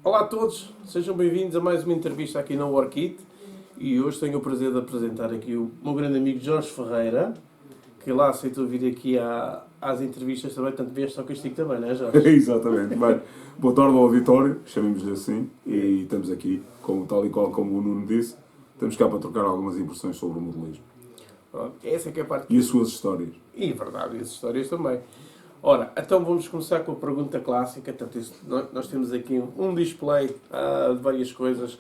Olá a todos, sejam bem-vindos a mais uma entrevista aqui na Workit e hoje tenho o prazer de apresentar aqui o meu grande amigo Jorge Ferreira, que lá aceitou vir aqui às entrevistas também, tanto vieste ao castigo também, não é, Jorge? Exatamente. Bem, boa tarde ao auditório, chamemos-lhe assim, e estamos aqui, tal e qual como o Nuno disse, estamos cá para trocar algumas impressões sobre o modelismo. Pronto, essa é que é a parte... E as suas histórias. E verdade, e as histórias também. Ora, então vamos começar com a pergunta clássica. Portanto, nós temos aqui um display de várias coisas,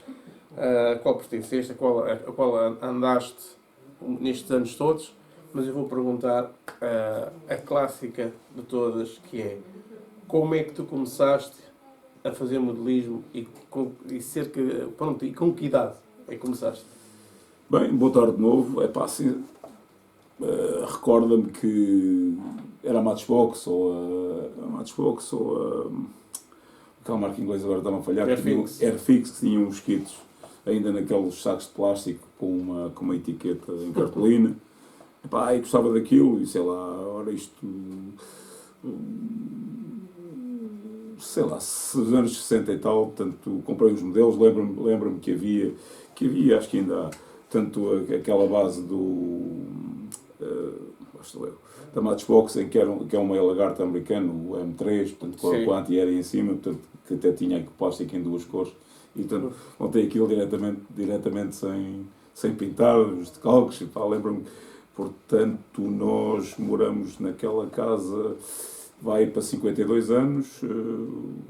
a qual pertenceste, a qual andaste nestes anos todos, mas eu vou perguntar a clássica de todas, que é: como é que tu começaste a fazer modelismo e com que idade é que começaste? Bem, boa tarde de novo. É pá, assim, recorda-me que era a Matchbox ou aquela marca inglesa agora está-me a falhar, Airfix, que tinha uns mosquitos ainda naqueles sacos de plástico com uma etiqueta em cartolina. Epá, e gostava daquilo e sei lá, ora isto, sei lá, nos anos 60 e tal, portanto, comprei os modelos, lembro-me que havia, acho que ainda há, tanto aquela base da Matchbox, em que é um meio lagarto americano, o M3, portanto, com a anti-aérea em cima, portanto, que até tinha plástico em duas cores, e portanto, montei aquilo diretamente sem pintar, os decalques, e tal, lembro-me. Portanto, nós moramos naquela casa, vai para 52 anos,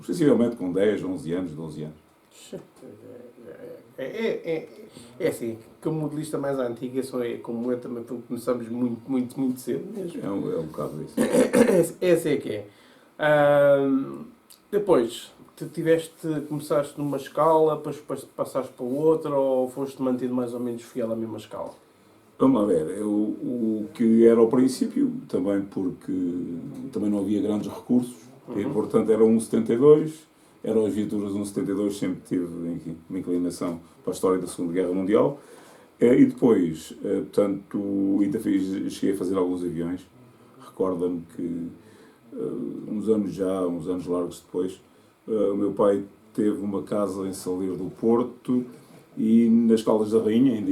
sensivelmente com 10, 11 anos, 12 anos. É assim, como modelista mais antiga, como eu também começamos muito cedo mesmo. É um bocado isso. Essa é que é. Depois, começaste numa escala, depois passaste para outra, ou foste mantido mais ou menos fiel à mesma escala? Vamos lá ver, o que era ao princípio, também porque também não havia grandes recursos, e portanto era 1,72, eram as viaturas 1,72, sempre tive, enfim, uma inclinação para a história da Segunda Guerra Mundial, e depois, portanto, ainda cheguei a fazer alguns aviões. Recorda-me que uns anos largos depois, o meu pai teve uma casa em Salir do Porto, e nas Caldas da Rainha ainda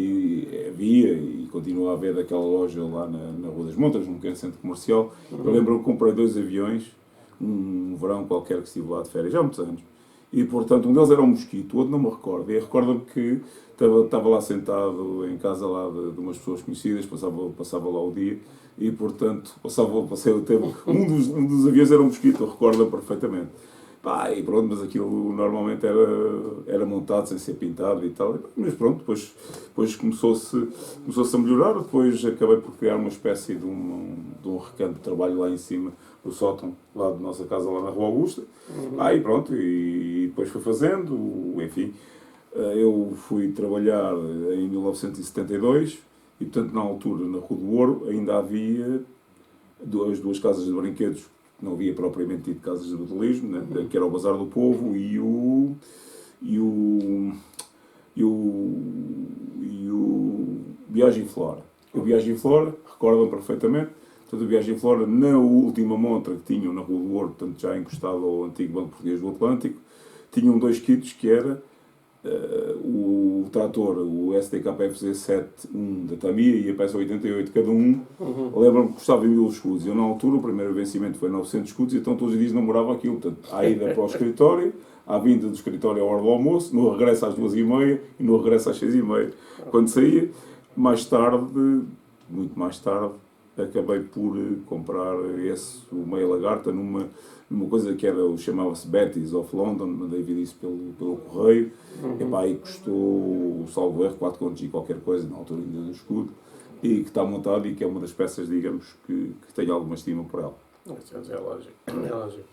havia e continua a haver daquela loja lá na Rua das Montas, num pequeno centro comercial. Eu lembro-me que comprei 2 aviões, um verão qualquer que estive lá de férias, já há muitos anos. E, portanto, um deles era um Mosquito, o outro não me recordo. E recordo-me que estava lá sentado em casa lá de umas pessoas conhecidas, passava lá o dia, e, portanto, passei o tempo. Um dos aviões era um Mosquito, eu recordo-me perfeitamente. Pá, e pronto, mas aquilo normalmente era montado sem ser pintado e tal. Mas pronto, depois começou-se a melhorar. Depois acabei por criar uma espécie de um recanto de trabalho lá em cima, no sótão, lá da nossa casa, lá na Rua Augusta. E pronto, e depois fui fazendo, enfim. Eu fui trabalhar em 1972 e, portanto, na altura, na Rua do Ouro, ainda havia as duas casas de brinquedos. Não havia propriamente tido casas de modelismo, né? Que era o Bazar do Povo e o Viagem Flora. O Viagem Flora, recordam perfeitamente, portanto, o Viagem Flora, na última montra que tinham na Rua do Ouro, portanto, já encostado ao antigo Banco Português do Atlântico, tinham 2 kits que era o trator, o STKFZ-7 da Tamiya e a peça 88 cada um. Lembro-me que custava 1000 escudos. Eu, na altura, o primeiro vencimento foi 900 escudos, então todos os dias namorava aquilo. Portanto, à ida para o escritório, à vinda do escritório à hora do almoço, no regresso às 2h30 e no regresso às 6h30. Quando saía, muito mais tarde, acabei por comprar o meia lagarta numa coisa que chamava-se Betty's of London, mandei vir isso pelo correio, e custou, salvo erro, 4 contos e qualquer coisa, na altura ainda do escudo, e que está montado e que é uma das peças, digamos, que tenho alguma estima por ela. É lógico.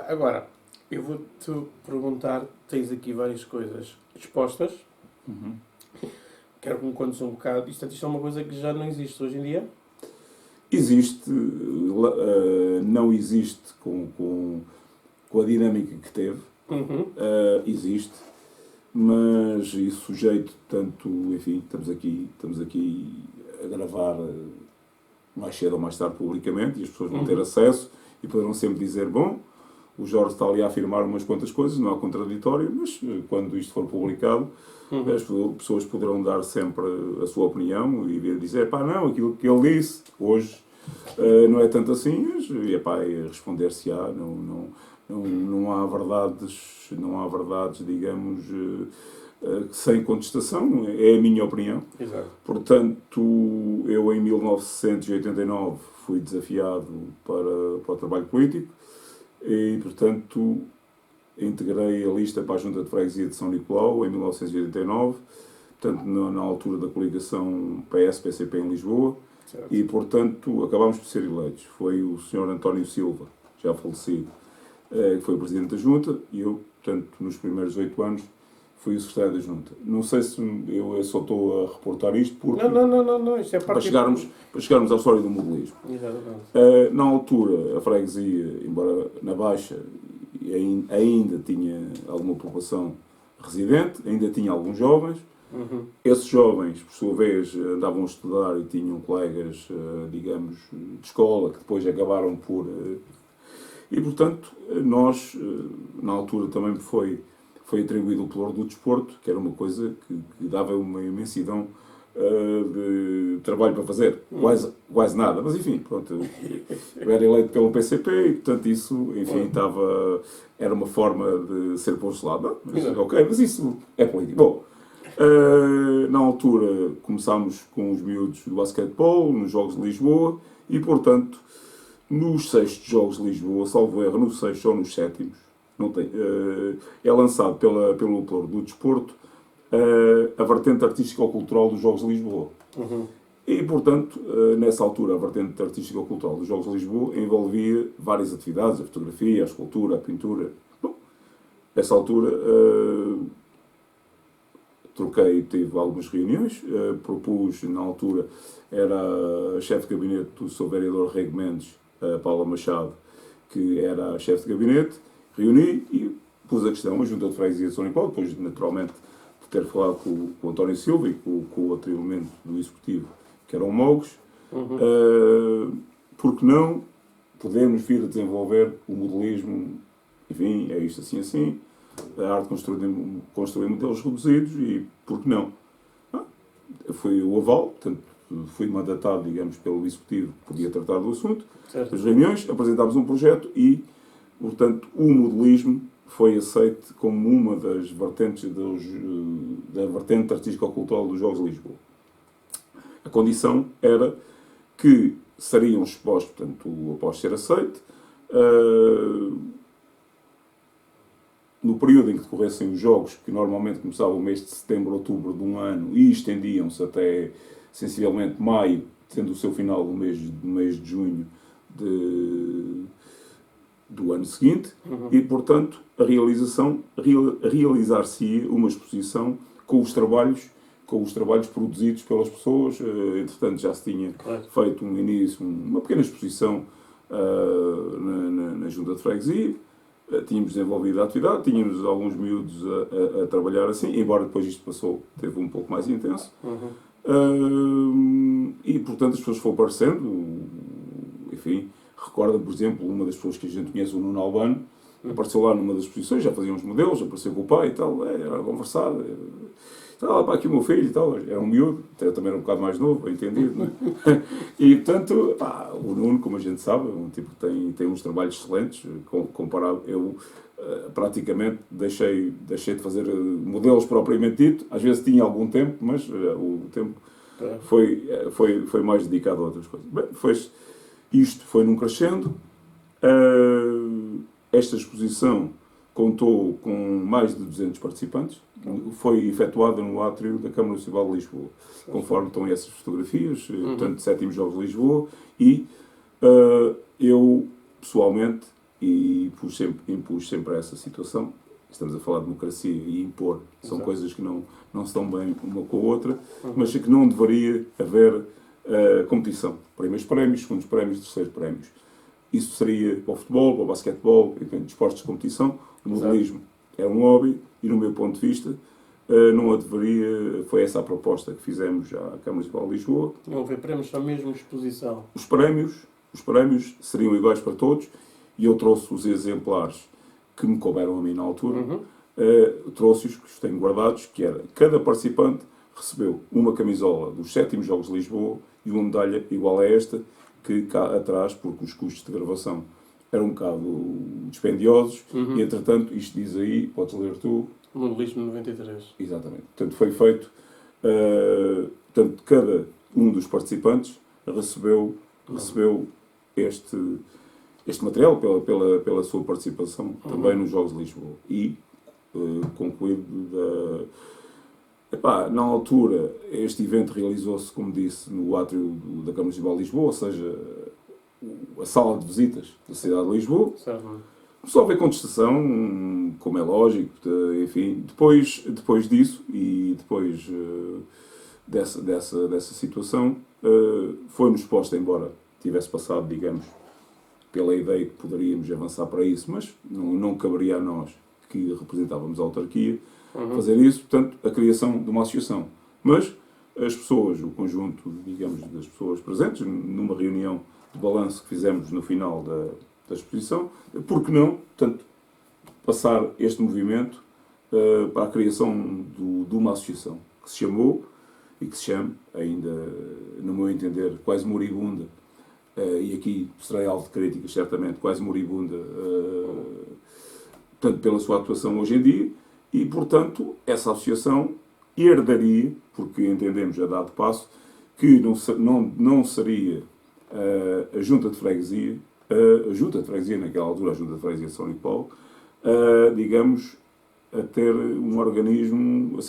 Agora, eu vou-te perguntar, tens aqui várias coisas expostas, quero que me contes um bocado, isto é uma coisa que já não existe hoje em dia? Existe, não existe com a dinâmica que teve, existe. mas isso sujeito, tanto, enfim, estamos aqui a gravar mais cedo ou mais tarde publicamente e as pessoas vão ter acesso e poderão sempre dizer, bom, o Jorge está ali a afirmar umas quantas coisas, não há contraditório, mas quando isto for publicado, as pessoas poderão dar sempre a sua opinião e dizer, pá, não, aquilo que ele disse hoje não é tanto assim, mas responder-se-á, não há verdades, digamos, sem contestação, é a minha opinião. Exato. Portanto, eu em 1989 fui desafiado para o trabalho político e, portanto, integrei a lista para a Junta de Freguesia de São Nicolau em 1989, portanto, na altura da coligação PS-PCP em Lisboa. Certo. E, portanto, acabámos por ser eleitos. Foi o Sr. António Silva, já falecido, que foi o Presidente da Junta, e eu, portanto, nos primeiros 8 anos, fui o Secretário da Junta. Não sei se eu só estou a reportar isto porque... Não, isto é parte... Para chegarmos à história do modelismo. Exatamente. Na altura, a freguesia, embora na Baixa, ainda tinha alguma população residente, ainda tinha alguns jovens. Esses jovens, por sua vez, andavam a estudar e tinham colegas, digamos, de escola, que depois acabaram por... E, portanto, nós, na altura, também foi atribuído o pelouro do desporto, que era uma coisa que dava uma imensidão de trabalho para fazer. Quase nada. Mas, enfim, pronto, eu era eleito pelo PCP e, portanto, isso, enfim, era uma forma de ser posto de lado. Mas isso é político. Bom, na altura começámos com os miúdos do basquetebol, nos Jogos de Lisboa, e, portanto, nos 6º Jogos de Lisboa, salvo erro, nos 6º ou nos 7º, não tem, é lançado pelo pelouro do desporto a vertente artístico-cultural dos Jogos de Lisboa. E, portanto, nessa altura, a vertente artístico-cultural dos Jogos de Lisboa envolvia várias atividades, a fotografia, a escultura, a pintura. Bom, nessa altura, tive algumas reuniões, propus, na altura, era a chefe de gabinete do Sr. Vereador Rego Mendes, Paula Machado, que era a chefe de gabinete, reuni e pus a questão, a Junta de Freguesia de São Nicolau, depois, naturalmente, de ter falado com o António Silva e com o outro elemento do Executivo, que era o Mogos, porque não podemos vir a desenvolver o modelismo, enfim, é isto assim, a arte de construir modelos reduzidos e, por que não? Foi o aval, portanto, fui mandatado, digamos, pelo Executivo, que podia tratar do assunto, as reuniões, apresentámos um projeto e, portanto, o modelismo foi aceito como uma das vertentes da vertente artístico-cultural dos Jogos de Lisboa. A condição era que seriam expostos, portanto, após ser aceito, no período em que decorressem os jogos, que normalmente começavam no mês de setembro, outubro de um ano e estendiam-se até, sensivelmente, maio, tendo o seu final no mês de junho do ano seguinte, e, portanto, realizar-se-ia uma exposição com os trabalhos produzidos pelas pessoas. Entretanto, já se tinha feito um início, uma pequena exposição na Junta de Freguesia. Tínhamos desenvolvido a atividade, tínhamos alguns miúdos a trabalhar assim, embora depois isto teve um pouco mais intenso. E, portanto, as pessoas foram aparecendo, enfim, recorda, por exemplo, uma das pessoas que a gente conhece, o Nuno Albano, apareceu lá numa das exposições, já fazia uns modelos, apareceu com o pai e tal, era a conversar, estava lá aqui o meu filho e tal, era um miúdo, também era um bocado mais novo, bem entendido, não é? E, portanto, o Nuno, como a gente sabe, é um tipo que tem uns trabalhos excelentes, comparado, eu praticamente deixei de fazer modelos propriamente dito, às vezes tinha algum tempo, mas o tempo foi mais dedicado a outras coisas. Bem, isto foi num crescendo. Esta exposição contou com mais de 200 participantes. Foi efetuada no átrio da Câmara Municipal de Lisboa, conforme estão essas fotografias, portanto, 7º Jogos de Lisboa. E eu, pessoalmente, impus sempre essa situação. Estamos a falar de democracia e impor. São coisas que não se estão bem uma com a outra, mas que não deveria haver competição. Primeiros prémios, segundos prémios, terceiros prémios. Isso seria para o futebol, para o basquetebol, desportos de competição. O modelismo é um hobby e, no meu ponto de vista, não haveria, foi essa a proposta que fizemos à Câmara Municipal de Lisboa. Não houve prémios, só mesmo exposição. Os prémios seriam iguais para todos e eu trouxe os exemplares que me couberam a mim na altura. Trouxe-os, que os tenho guardados, que era, cada participante recebeu uma camisola dos 7º Jogos de Lisboa e uma medalha igual a esta, que cá atrás, porque os custos de gravação eram um bocado dispendiosos, e entretanto, isto diz aí, podes ler tu. Modelismo 93. Exatamente. Portanto, foi feito, portanto, cada um dos participantes recebeu este material pela sua participação também nos Jogos de Lisboa. E concluído na altura, este evento realizou-se, como disse, no átrio da Câmara Municipal de Lisboa, ou seja, a sala de visitas da cidade de Lisboa. Certo. Começou a haver contestação, como é lógico, enfim. Depois disso e depois dessa situação, foi-nos posta, embora tivesse passado, digamos, pela ideia que poderíamos avançar para isso, mas não caberia a nós, que representávamos a autarquia, fazer isso, portanto, a criação de uma associação. Mas as pessoas, o conjunto, digamos, das pessoas presentes, numa reunião de balanço que fizemos no final da exposição, por que não, portanto, passar este movimento para a criação de uma associação que se chamou e que se chama, ainda, no meu entender, quase moribunda, e aqui serei alvo de críticas, certamente, quase moribunda, portanto, pela sua atuação hoje em dia, e, portanto, essa associação herdaria, porque entendemos a dado passo, que não seria a Junta de Freguesia, naquela altura, a Junta de Freguesia de São Nicolau, digamos, a ser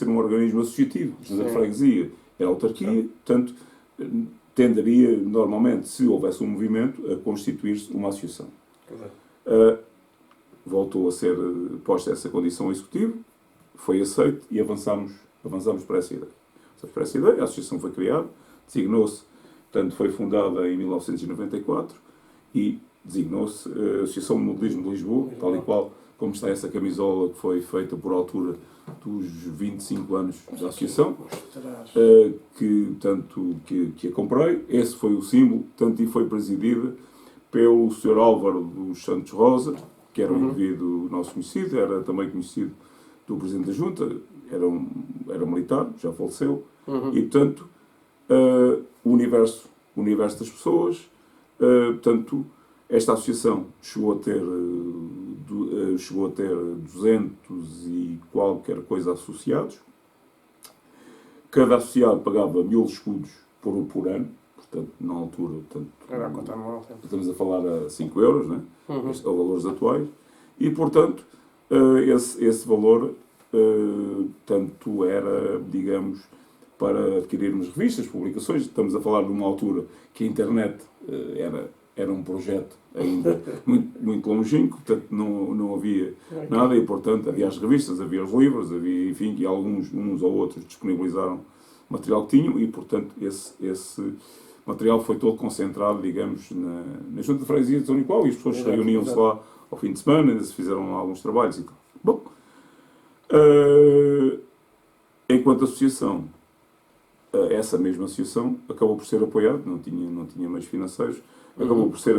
um organismo associativo. A Junta de Freguesia era a autarquia, portanto, tenderia, normalmente, se houvesse um movimento, a constituir-se uma associação. Voltou a ser posta essa condição executiva, foi aceito e avançamos para essa ideia. A associação foi criada, designou-se, portanto, foi fundada em 1994 e designou-se a Associação de Modelismo de Lisboa, tal e qual como está essa camisola que foi feita por altura dos 25 anos da associação, que a comprei. Esse foi o símbolo, e foi presidida pelo Sr. Álvaro dos Santos Rosa, que era um indivíduo nosso conhecido, era também conhecido do Presidente da Junta, era militar, já faleceu, e, portanto, o universo das pessoas, portanto, esta associação chegou a ter 200 e qualquer coisa associados. Cada associado pagava 1000 escudos por ano, portanto, na altura, era a conta anual, estamos a falar a 5 euros, né? Ou valores atuais, e, portanto, esse valor, tanto era, digamos, para adquirirmos revistas, publicações. Estamos a falar de uma altura que a internet era um projeto ainda muito longínquo, portanto não havia nada e, portanto, havia as revistas, havia os livros, havia, enfim, e uns ou outros disponibilizaram material que tinham e, portanto, esse material foi todo concentrado, digamos, na Junta de Freguesia de São Nicolau e as pessoas reuniam-se lá ao fim de semana, ainda se fizeram lá alguns trabalhos e tal. Bom, enquanto associação, essa mesma associação acabou por ser apoiada, não tinha meios financeiros, acabou por ser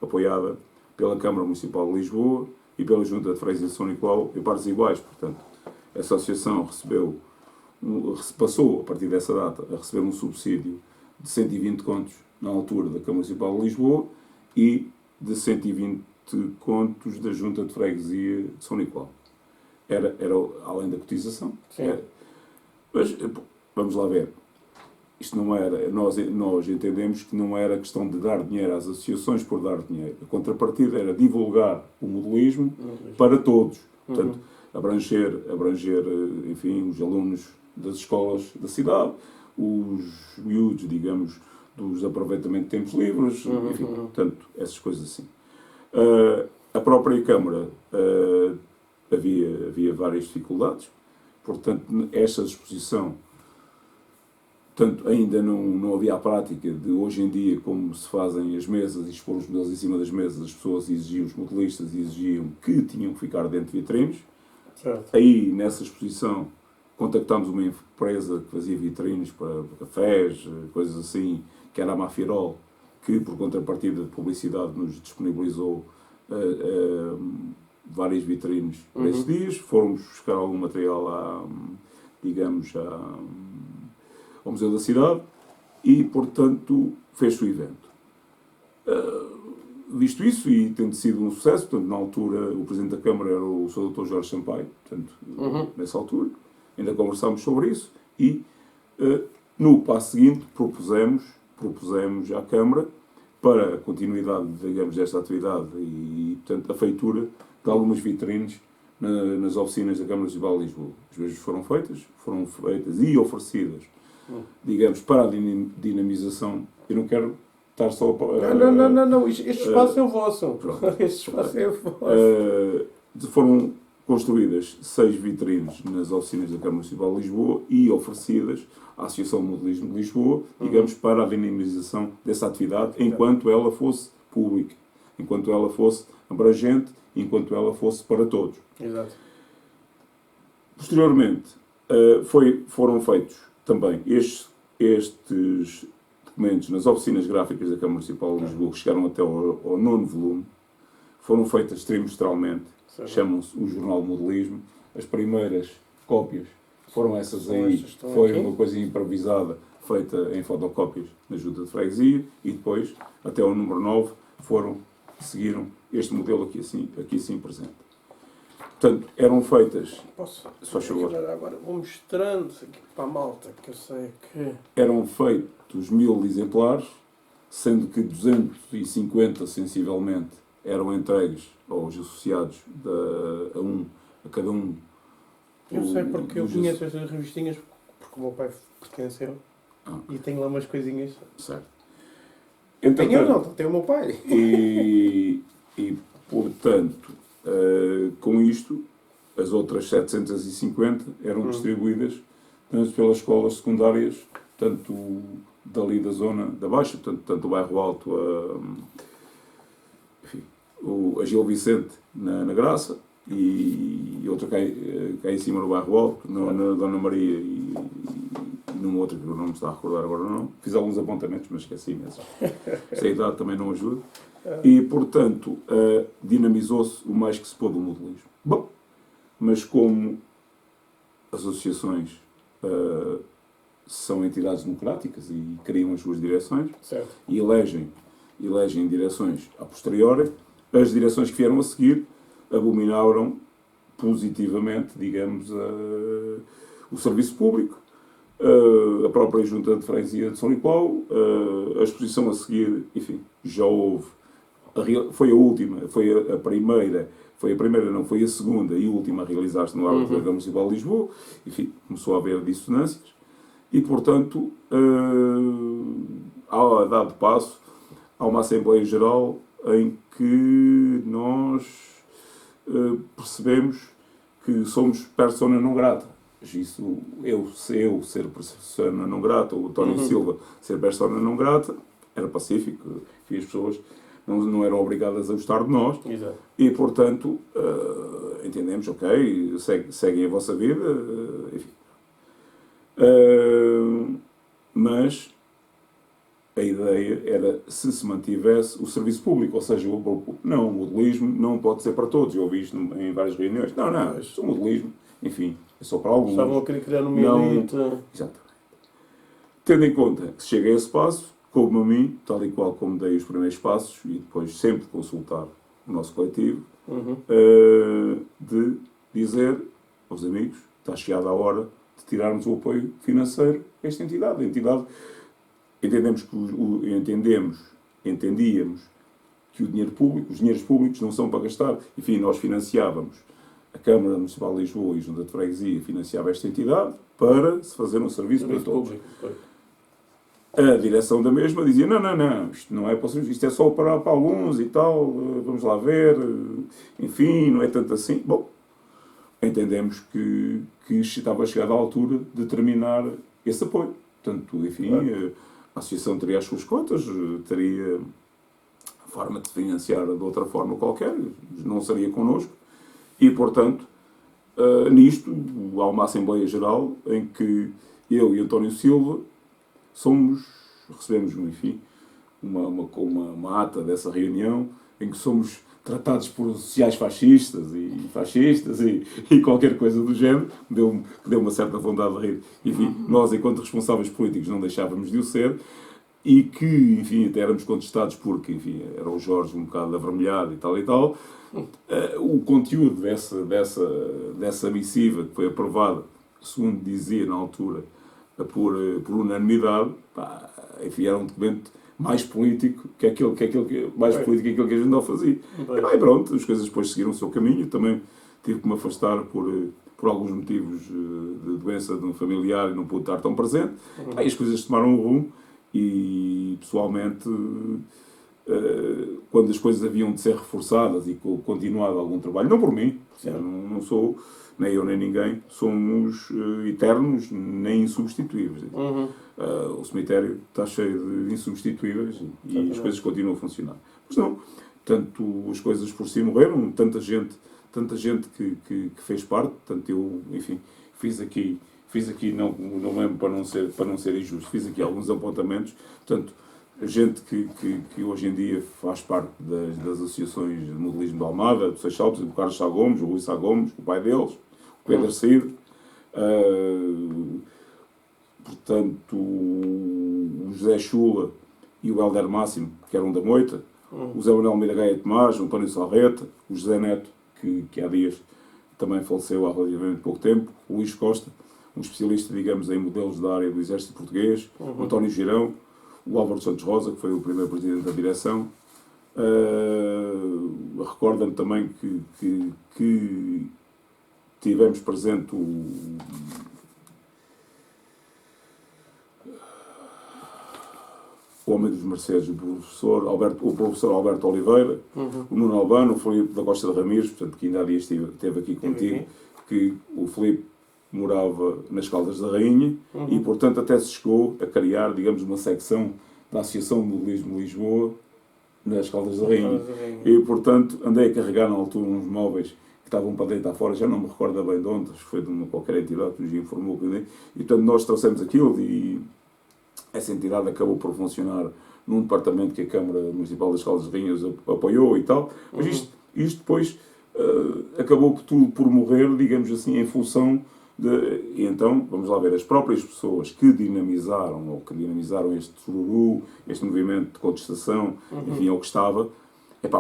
apoiada pela Câmara Municipal de Lisboa e pela Junta de Freguesia de São Nicolau em partes iguais. Portanto, essa associação passou, a partir dessa data, a receber um subsídio de 120 contos na altura da Câmara Municipal de Lisboa e de 120 contos da Junta de Freguesia de São Nicolau. Era além da cotização. Mas, vamos lá ver. Isto não era, nós entendemos que não era questão de dar dinheiro às associações por dar dinheiro. A contrapartida era divulgar o modelismo para todos. Portanto, abranger, enfim, os alunos das escolas da cidade, os miúdos, digamos, dos aproveitamentos de tempos livres, enfim, portanto, essas coisas assim. A própria Câmara havia várias dificuldades, portanto, esta exposição, portanto, ainda não havia a prática de hoje em dia, como se fazem as mesas e expor os modelos em cima das mesas, as pessoas exigiam, os modelistas exigiam que tinham que ficar dentro de vitrines. Certo. Aí, nessa exposição, contactámos uma empresa que fazia vitrines para cafés, coisas assim, que era a Mafirol, que, por contrapartida de publicidade, nos disponibilizou várias vitrines para esses dias. Fomos buscar algum material ao Museu da Cidade e, portanto, fez-se o evento. Visto isso, e tendo sido um sucesso, portanto, na altura o Presidente da Câmara era o Sr. Dr. Jorge Sampaio, portanto, nessa altura, ainda conversámos sobre isso e, no passo seguinte, propusemos à Câmara, para a continuidade, digamos, desta atividade e, portanto, a feitura de algumas vitrines nas oficinas da Câmara Municipal de Lisboa. As mesmas foram feitas e oferecidas, digamos, para a dinamização. Eu não quero estar só a... Não. Este espaço é o vosso. Este espaço é o vosso. Foram construídas 6 vitrines nas oficinas da Câmara Municipal de Lisboa e oferecidas à Associação de Modelismo de Lisboa, digamos, para a dinamização dessa atividade, enquanto ela fosse pública, enquanto ela fosse abrangente, enquanto ela fosse para todos. Exato. Posteriormente, foram feitos também estes documentos nas oficinas gráficas da Câmara Municipal de Lisboa, que chegaram até ao 9º volume, foram feitas trimestralmente, chamam-se o Jornal de Modelismo. As primeiras cópias foram essas aí, foi uma coisa improvisada, feita em fotocópias na Junta de Freguesia, e depois, até ao número 9, seguiram este modelo aqui assim presente. Portanto, eram feitas... Posso? Só favor. Agora vou mostrando aqui para a malta, que eu sei que... Eram feitos 1000 exemplares, sendo que 250, sensivelmente, eram entregues aos associados a cada um. Eu sei porque eu conheço estas revistinhas, porque o meu pai pertenceu, e tenho lá umas coisinhas. Certo. Tenho eu não, tem o meu pai. E portanto, com isto, as outras 750 eram distribuídas pelas escolas secundárias, tanto dali da zona da Baixa, tanto do Bairro Alto a Gil Vicente na Graça, e outra cá em cima no Bairro Alto, na Dona Maria, e numa outra que eu não me está a recordar agora não. Fiz alguns apontamentos, mas esqueci mesmo. Essa idade também não ajuda. E, portanto, dinamizou-se o mais que se pôde o modelismo. Bom, mas como as associações são entidades democráticas e criam as suas direções, certo, e elegem direções a posteriori, as direções que vieram a seguir abominaram positivamente, digamos, o serviço público, a própria Junta de Freguesia de São Nicolau, a exposição a seguir, enfim, já houve. Foi a segunda e última a realizar-se no âmbito da Câmara Municipal de Lisboa. Enfim, começou a haver dissonâncias e, portanto, há dado passo a uma Assembleia Geral em que nós percebemos que somos persona não grata. Isso, eu ser persona não grata, ou o António Silva ser persona não grata, era pacífico, e as pessoas não eram obrigadas a gostar de nós. Exato. E, portanto, entendemos, ok, seguem a vossa vida, enfim. Mas a ideia era se mantivesse o serviço público, ou seja, o modelismo não pode ser para todos. Eu ouvi isto em várias reuniões. Não, o modelismo, enfim, é só para alguns. Estavam a querer criar uma elite. Exatamente. Tendo em conta que se chega a esse passo, coube-me a mim, tal e qual como dei os primeiros passos, e depois sempre consultar o nosso coletivo, de dizer aos amigos, está chegada a hora de tirarmos o apoio financeiro a esta entidade. A entidade, entendíamos que os dinheiros públicos não são para gastar. Enfim, nós financiávamos, a Câmara Municipal de Lisboa e a Junta de Freguesia financiava esta entidade para se fazer um serviço para todos. A direção da mesma dizia, não, isto não é para o serviço, isto é só para alguns e tal, vamos lá ver, enfim, não é tanto assim. Bom, entendemos que estava chegada a altura de terminar esse apoio. Portanto, enfim, a associação teria as suas contas, teria a forma de financiar de outra forma qualquer, não seria connosco, e, portanto, nisto, há uma Assembleia Geral em que eu e António Silva recebemos, enfim, uma ata dessa reunião em que somos tratados por sociais-fascistas e qualquer coisa do género, que deu uma certa vontade de rir. Enfim, nós, enquanto responsáveis políticos, não deixávamos de o ser, e que, enfim, até éramos contestados porque, enfim, era o Jorge um bocado avermelhado e tal e tal. O conteúdo dessa missiva, que foi aprovada, segundo dizia na altura, por unanimidade, enfim, era um documento mais político que aquilo que a gente não fazia. E pronto, as coisas depois seguiram o seu caminho. Também tive que me afastar por alguns motivos de doença de um familiar e não pude estar tão presente. As coisas tomaram um rumo e, pessoalmente, quando as coisas haviam de ser reforçadas e continuado algum trabalho, não por mim, não sou, nem eu nem ninguém, somos eternos nem insubstituíveis. O cemitério está cheio de insubstituíveis e as coisas continuam a funcionar. Mas não, tanto as coisas por si morreram, tanta gente que fez parte, tanto eu, enfim, fiz aqui não lembro para não ser injusto, fiz aqui alguns apontamentos, portanto, gente que hoje em dia faz parte das associações de modelismo de Almada, do Seixaltos, do Carlos Sá Gomes, o Rui Sá Gomes, o pai deles, o Pedro Cid, portanto, o José Chula e o Helder Máximo, que eram da Moita, o Zé Manuel Miragaia Tomás, o António Salreta, o José Neto, que há dias também faleceu há relativamente pouco tempo, o Luís Costa, um especialista, digamos, em modelos da área do Exército Português, o António Girão, o Álvaro Santos Rosa, que foi o primeiro presidente da direção. Recordo-me também que tivemos presente o homem dos Mercedes, o professor Alberto Oliveira, o Nuno Albano, o Filipe da Costa de Ramires, portanto, que ainda há dias esteve aqui contigo, que o Filipe morava nas Caldas da Rainha e, portanto, até se chegou a criar, digamos, uma secção da Associação de Modelismo de Lisboa nas Caldas da Rainha. E, portanto, andei a carregar na altura uns móveis que estavam para deitar fora, já não me recordo bem de onde, foi de qualquer entidade que nos informou. E, portanto, nós trouxemos aquilo e essa entidade acabou por funcionar num departamento que a Câmara Municipal das Caldas da Rainha apoiou e tal. Mas isto depois acabou tudo por morrer, digamos assim, em função e então, vamos lá ver, as próprias pessoas que dinamizaram este sururu, este movimento de contestação, enfim, ao que estava,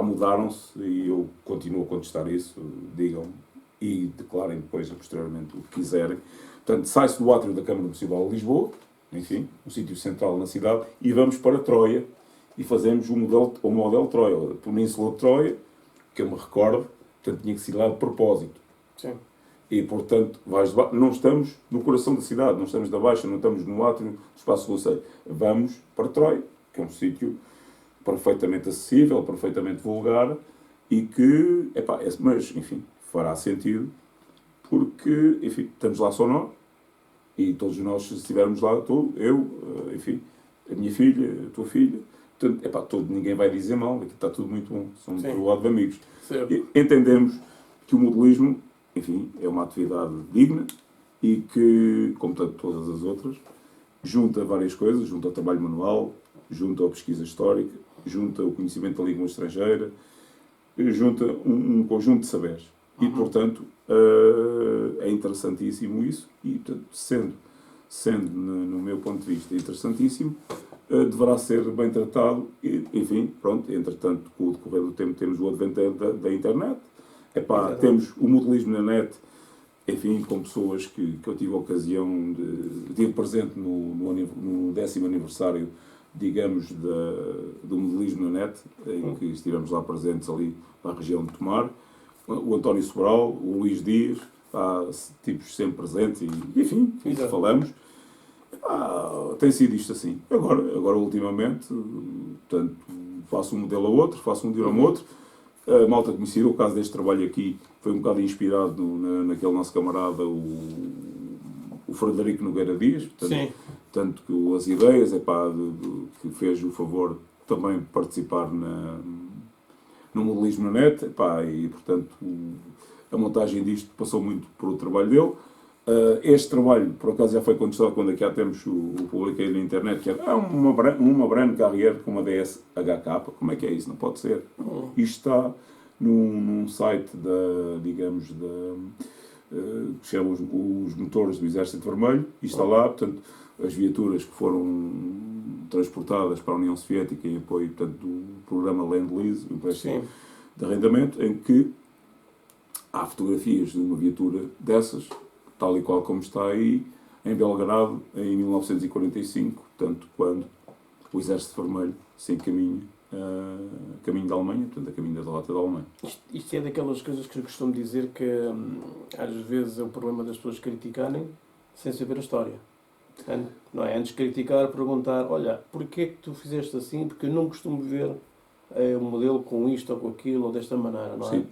mudaram-se e eu continuo a contestar isso, digam e declarem depois, posteriormente, o que quiserem. Portanto, sai-se do átrio da Câmara Municipal de Lisboa, enfim, um sítio central na cidade, e vamos para Troia e fazemos o modelo Troia, a Península de Troia, que eu me recordo, portanto, tinha que ser lá de propósito. Sim. E, portanto, não estamos no coração da cidade, não estamos da Baixa, não estamos no átrio do Espaço Conselho. Vamos para Troia, que é um sítio perfeitamente acessível, perfeitamente vulgar e que, mas, enfim, fará sentido porque, enfim, estamos lá só nós e todos nós, se estivermos lá, eu, enfim, a minha filha, a tua filha, portanto, ninguém vai dizer mal, aqui está tudo muito bom, somos do lado de amigos. E entendemos que o modelismo, enfim, é uma atividade digna e que, como todas as outras, junta várias coisas, junta o trabalho manual, junta a pesquisa histórica, junta o conhecimento da língua estrangeira, junta um conjunto de saberes. E, portanto, é interessantíssimo isso e, portanto, sendo, no meu ponto de vista, interessantíssimo, deverá ser bem tratado e, enfim, pronto, entretanto, com o decorrer do tempo temos o advento da internet. Temos o modelismo na net, enfim, com pessoas que eu tive a ocasião de tive presente no 10º aniversário, digamos, do modelismo na net, em que estivemos lá presentes ali na região de Tomar, o António Sobral, o Luís Dias, tipos sempre presentes e, enfim, falamos. Tem sido isto assim. Agora ultimamente, portanto, faço um modelo a outro, faço um modelo a outro. A malta conhecida, o caso deste trabalho aqui foi um bocado inspirado naquele nosso camarada, o Frederico Nogueira Dias, tanto que as ideias, que fez o favor de também participar no modelismo na net, e portanto a montagem disto passou muito por o trabalho dele. Este trabalho, por acaso, já foi contestado quando aqui há tempos o publiquei na internet, que era uma Brand Carrier com uma DS HK. Como é que é isso? Não pode ser. Isto está num site digamos, que chama os motores do Exército Vermelho, e está lá, portanto, as viaturas que foram transportadas para a União Soviética em apoio, portanto, do programa Lend-Lease, o empréstimo de arrendamento, em que há fotografias de uma viatura dessas, tal e qual como está aí, em Belgrado, em 1945, portanto, quando o Exército Vermelho se encaminha caminho da Alemanha, portanto, a caminho da derrota da Alemanha. Isto é daquelas coisas que eu costumo dizer que às vezes é o problema das pessoas criticarem sem saber a história. Não é? Antes de criticar, perguntar, olha, porquê é que tu fizeste assim? Porque eu não costumo ver o modelo com isto ou com aquilo ou desta maneira, não é? Sim.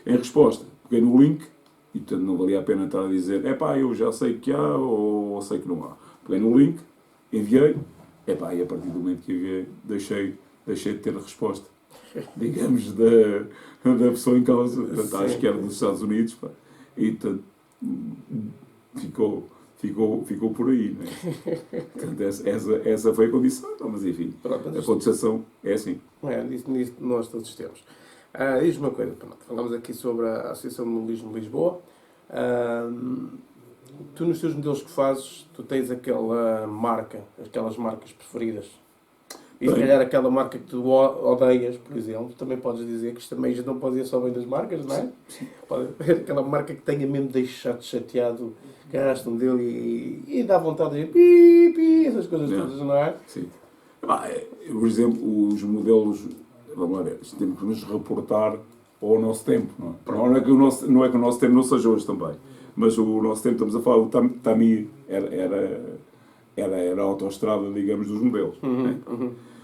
Em resposta, peguei no link e, portanto, não valia a pena estar a dizer eu já sei que há ou sei que não há. Peguei no link, enviei, e a partir do momento que enviei, deixei de ter a resposta, digamos, da pessoa em causa. Portanto, acho que era dos Estados Unidos, e portanto, ficou por aí, né? Portanto, essa foi a condição, mas enfim, a contestação é assim. Nisso nós todos temos. Diz-me uma coisa, falamos aqui sobre a Associação de Modelismo de Lisboa. Tu, nos teus modelos que fazes, tu tens aquela marca, aquelas marcas preferidas? E se calhar aquela marca que tu odeias, por exemplo, também podes dizer que isto também já não pode ir só bem das marcas, não é? Sim. Pode haver aquela marca que tenha mesmo deixado chateado, que arrasta um dele e dá vontade de dizer pi, essas coisas todas, não é? Sim. Por exemplo, os modelos, vamos lá ver, temos que nos reportar ao nosso tempo, não é? Não é que o nosso tempo não seja hoje também, mas o nosso tempo, estamos a falar, o Tamiya era a autoestrada, digamos, dos modelos.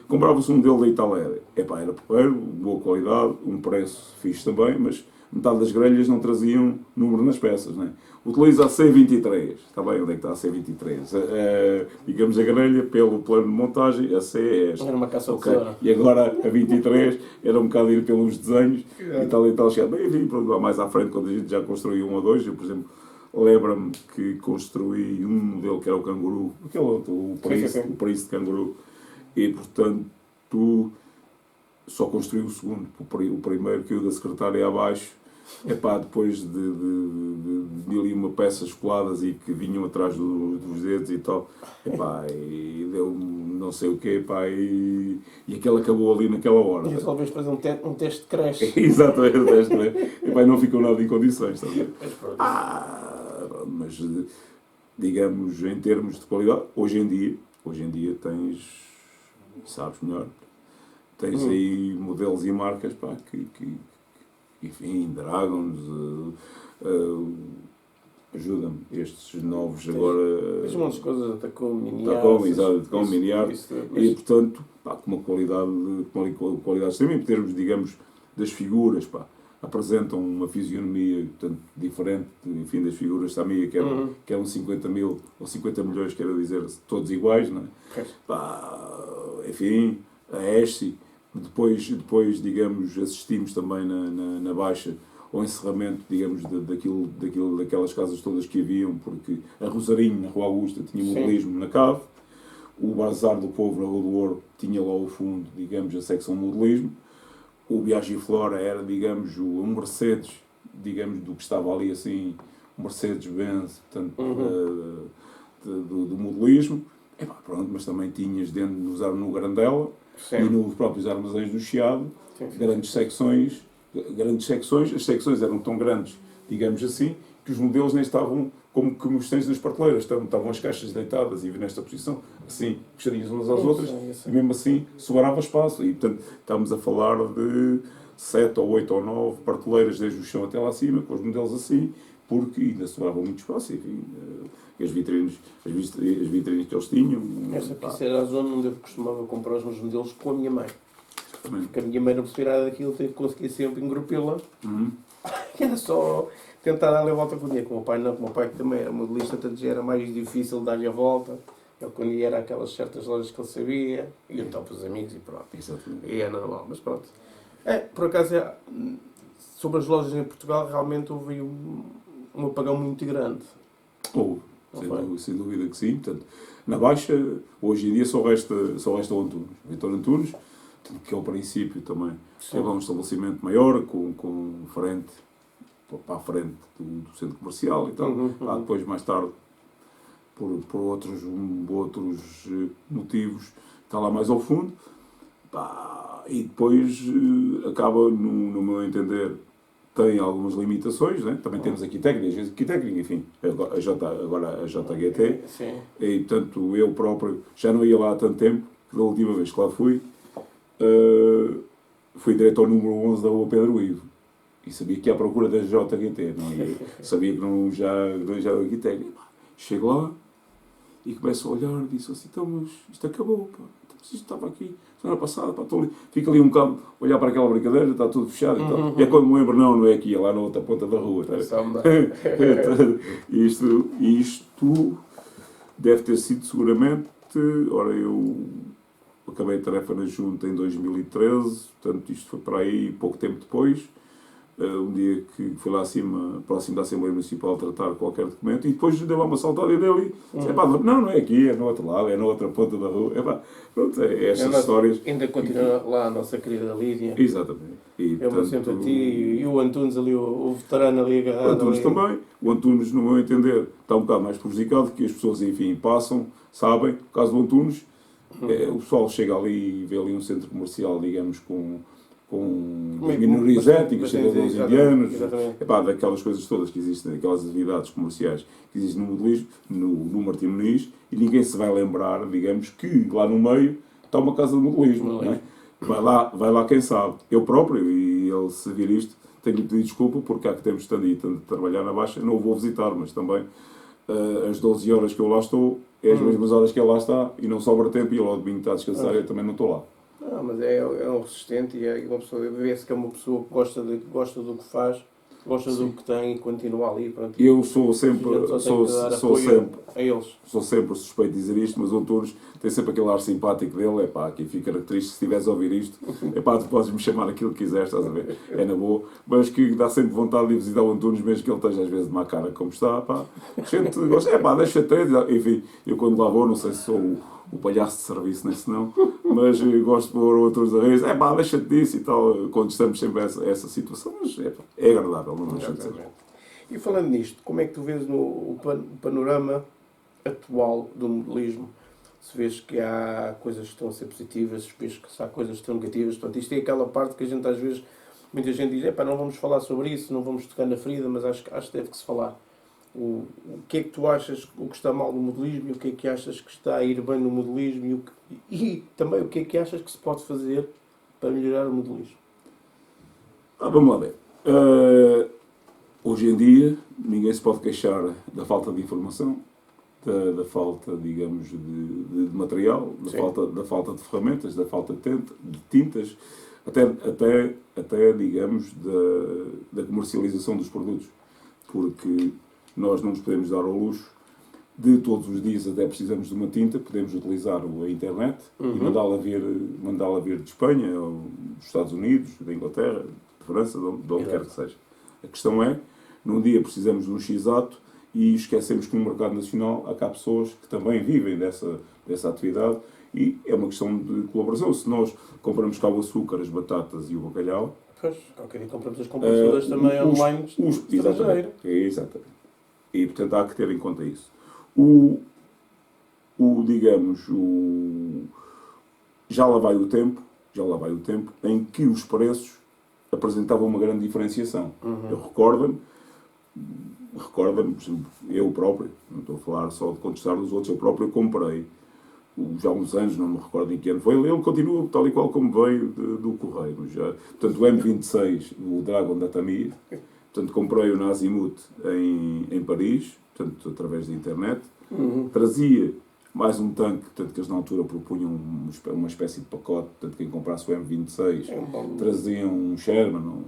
Comprava-se um modelo da Itália, era porreiro, boa qualidade, um preço fixe também, mas metade das grelhas não traziam número nas peças, né? Utiliza a C23, está bem, onde é que está a C23? Digamos, a grelha, pelo plano de montagem, a C é esta. Era uma caça de tesoura. E agora a 23 era um bocado ir pelos desenhos e tal, chegado. Bem, enfim, pronto, mais à frente, quando a gente já construiu um ou dois, eu, por exemplo, lembro-me que construí um modelo que era o Canguru, aquele outro, o Paris de Canguru, e portanto só construí o segundo, o primeiro caiu da secretária abaixo, depois de mil e uma peças coladas e que vinham atrás dos dedos e tal, e deu não sei o quê, e aquele acabou ali naquela hora. E resolveste fazer um teste de creche. Exatamente, o teste de creche. Não ficou nada em condições, sabe? Mas, digamos, em termos de qualidade, hoje em dia tens, sabes melhor, tens aí modelos e marcas que enfim, Dragons, ajuda-me, estes novos agora. Tens umas coisas da Takumi, Mini-Art, e portanto, com uma qualidade extrema, em termos, digamos, das figuras, apresentam uma fisionomia tanto diferente, enfim, das figuras Tamiya, que eram 50 mil ou 50 milhões, quero dizer, todos iguais, não é? Enfim, a Essi, depois, digamos, assistimos também na Baixa ao encerramento, digamos, daquelas casas todas que haviam, porque a Rosarinho, na Rua Augusta, tinha modelismo na cave, o Bazar do Povo, na Rua do Ouro, tinha lá ao fundo, digamos, a secção modelismo, o Biagi Flora era, digamos, um Mercedes, digamos, do que estava ali assim, um Mercedes-Benz, portanto, do modelismo. Pronto, mas também tinhas dentro, no Grandela e nos próprios armazéns do Chiado, grandes secções. As secções eram tão grandes, digamos assim, que os modelos nem estavam como que os tens nas prateleiras, estavam as caixas deitadas e nesta posição, assim, puxadinhas umas às outras, e mesmo assim sobrava espaço. E, portanto, estamos a falar de 7 ou 8 ou 9 prateleiras desde o chão até lá acima, com os modelos assim, porque ainda sobrava muito espaço, enfim, as vitrines que eles tinham. Essa era a zona onde eu costumava comprar os meus modelos com a minha mãe. Porque a minha mãe não percebia nada daquilo, conseguia sempre engrupê-la. Era só tentar dar-lhe a volta com o dinheiro. Com o meu pai não, com o meu pai que também era modelista, portanto já era mais difícil dar-lhe a volta. Ele quando ia era aquelas certas lojas que ele sabia, e então para os amigos e pronto. Exatamente. E é normal, mas pronto. Por acaso, sobre as lojas em Portugal, realmente houve um apagão muito grande. Houve, sem dúvida que sim. Portanto, na Baixa, hoje em dia, só resta o Antunes. Vitor Antunes, que ao princípio também teve um estabelecimento maior, com frente, para a frente do centro comercial e tal. Depois, mais tarde, por outros motivos, está lá mais ao fundo. E depois acaba, no meu entender, tem algumas limitações, né? Também temos aqui técnica, enfim, agora a JGT. Sim. E, portanto, eu próprio já não ia lá há tanto tempo, da última vez que lá fui direto ao número 11 da Rua Pedro Ivo. E sabia que ia à procura da JGT, não ia? Sabia que não já aqui técnica. Chego lá e começo a olhar e disse assim, então, mas isto acabou, pá. Isto estava aqui semana passada, pá, estou ali. Fico ali um bocado a olhar para aquela brincadeira, está tudo fechado e tal. E é quando me lembro, não é aqui, é lá na outra ponta da rua. Tá? Isto deve ter sido seguramente, ora, eu acabei a tarefa na Junta em 2013, portanto isto foi para aí pouco tempo depois. Um dia que fui lá acima, próximo da Assembleia Municipal, tratar qualquer documento, e depois dei lá uma saltada dele e disse, não é aqui, é no outro lado, é na outra ponta da rua. Pronto, é estas histórias. Ainda continua lá a nossa querida Lídia. Exatamente. Eu sempre a ti e o Antunes ali, o veterano ali agarrado. O Antunes também. O Antunes, no meu entender, está um bocado mais prejudicado, que as pessoas, enfim, passam, sabem. No caso do Antunes, o pessoal chega ali e vê ali um centro comercial, digamos, com minorias étnicas, cidadãos indianos, daquelas coisas todas que existem, daquelas atividades comerciais que existem no modelismo, no Martim Muniz, e ninguém se vai lembrar, digamos, que lá no meio está uma casa de modelismo. Não é? Vai lá quem sabe. Eu próprio, e ele se vir isto, tenho-lhe pedido desculpa, porque há que temos tanto de trabalhar na Baixa, não o vou visitar, mas também as 12 horas que eu lá estou, é as mesmas horas que ele lá está, e não sobra tempo, e ele ao domingo está a descansar, eu também não estou lá. Não, mas é um resistente e é uma pessoa, vê-se que é uma pessoa que gosta do que faz, gosta do que tem e continua ali. Pronto. Eu sou sempre suspeito de dizer isto, mas o Antunes tem sempre aquele ar simpático dele, aqui fica triste se estiveres a ouvir isto, tu podes me chamar aquilo que quiseres, estás a ver, é na boa, mas que dá sempre vontade de ir visitar o Antunes, mesmo que ele esteja às vezes de má cara como está, gente gosta, deixa-te, enfim, eu quando lá vou, não sei se sou o palhaço de serviço, nem se não, mas gosto de pôr outros a rir, deixa-te disso e tal, quando estamos sempre essa situação, mas é agradável, não deixa de ser. E falando nisto, como é que tu vês o panorama atual do modelismo? Se vês que há coisas que estão a ser positivas, se vês que há coisas que estão negativas, portanto, isto é aquela parte que a gente às vezes, muita gente diz, não vamos falar sobre isso, não vamos tocar na ferida, mas acho que deve que se falar. O que é que tu achas o que está mal no modelismo e o que é que achas que está a ir bem no modelismo e também o que é que achas que se pode fazer para melhorar o modelismo? Vamos lá ver. Hoje em dia ninguém se pode queixar da falta de informação, da falta, digamos, de material, da falta de ferramentas, da falta de tintas, até digamos, da comercialização dos produtos. Porque nós não nos podemos dar ao luxo de todos os dias, até precisamos de uma tinta, podemos utilizar a internet e mandá-la vir de Espanha, ou dos Estados Unidos, da Inglaterra, de França, de onde quer que seja. A questão é, num dia precisamos de um X-ato e esquecemos que no mercado nacional há cá pessoas que também vivem dessa atividade e é uma questão de colaboração. Se nós compramos cá o açúcar, as batatas e o bacalhau, pois, qualquer dia compramos as compras todas também online. Exatamente. E, portanto, há que ter em conta isso. Já lá vai o tempo em que os preços apresentavam uma grande diferenciação. Eu recordo-me, por exemplo, eu próprio, não estou a falar só de contestar os outros, eu próprio comprei, já há uns anos, não me recordo em que ano foi, ele continua tal e qual como veio do Correio. Portanto, o M26, o Dragon da Tamiya, portanto, comprei-o na Azimuth em Paris, portanto, através da internet, trazia mais um tanque, portanto, que eles na altura propunham uma espécie de pacote, portanto, quem comprasse o M26 trazia um Sherman,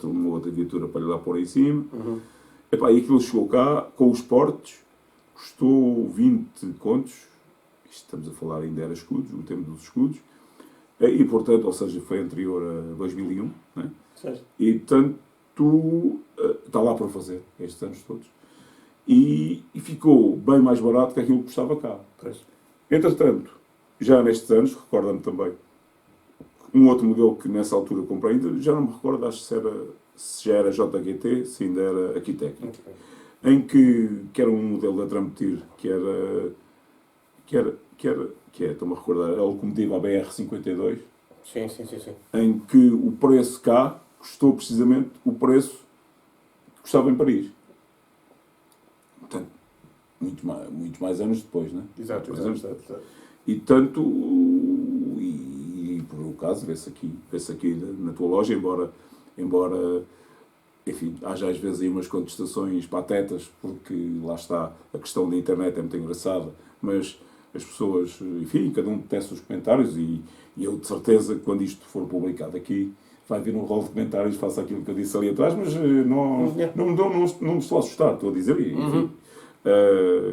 uma outra viatura para lhe lá pôr em cima. E aquilo chegou cá, com os portes, custou 20 contos, estamos a falar ainda era escudos, o tempo dos escudos, e portanto, ou seja, foi anterior a 2001, né? E portanto, está lá para fazer, estes anos todos. E ficou bem mais barato que aquilo que custava cá. Pois. Entretanto, já nestes anos, recorda-me também, um outro modelo que nessa altura comprei, ainda já não me recordo, acho se já era JGT, se ainda era aqui técnico. Okay. Em que era um modelo da Trampetir, estou-me a recordar, a locomotiva BR-52, Sim. em que o preço cá custou precisamente o preço que custava em Paris. Portanto, muito mais anos depois, não é? Exato. E tanto, e por um caso, vê-se aqui na tua loja, embora, enfim, haja às vezes aí umas contestações patetas, porque lá está, a questão da internet é muito engraçada, mas as pessoas, enfim, cada um tece os comentários e eu de certeza que quando isto for publicado aqui, vai vir um rol de comentários, faça aquilo que eu disse ali atrás, mas não me estou a assustar, estou a dizer, enfim,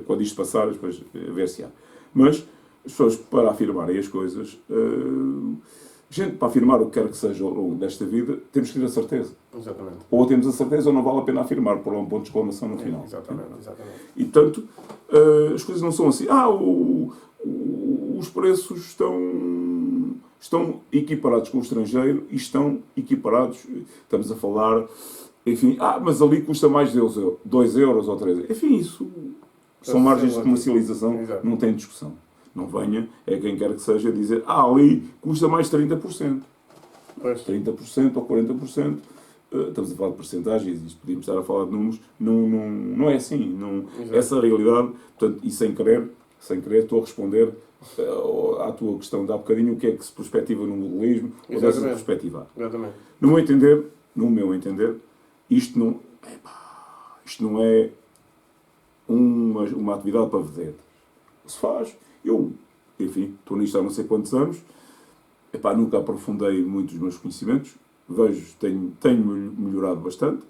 quando isto passar, depois ver se há. Mas as pessoas, para afirmarem as coisas, gente, para afirmar o que quer que seja ao longo desta vida, temos que ter a certeza. Exatamente. Ou temos a certeza ou não vale a pena afirmar, por um ponto de exclamação no final. Exatamente. E tanto, as coisas não são assim. Os preços estão equiparados com o estrangeiro e estão equiparados, estamos a falar, enfim, mas ali custa mais de 2 euros ou 3 euros. Enfim, isso são margens de comercialização, Exato. não tem discussão. Não venha, é quem quer que seja, dizer, ali custa mais 30%. Pois. 30% ou 40%. Estamos a falar de porcentagens, isto podíamos estar a falar de números, não é assim. Essa realidade, portanto, e sem querer, estou a responder à tua questão de há bocadinho, o que é que se perspectiva no modelismo, ou deve-se perspectivar. Exatamente. No meu entender, isto não é uma atividade para vedete. Se faz, enfim, estou nisto há não sei quantos anos, nunca aprofundei muito os meus conhecimentos, tenho melhorado bastante,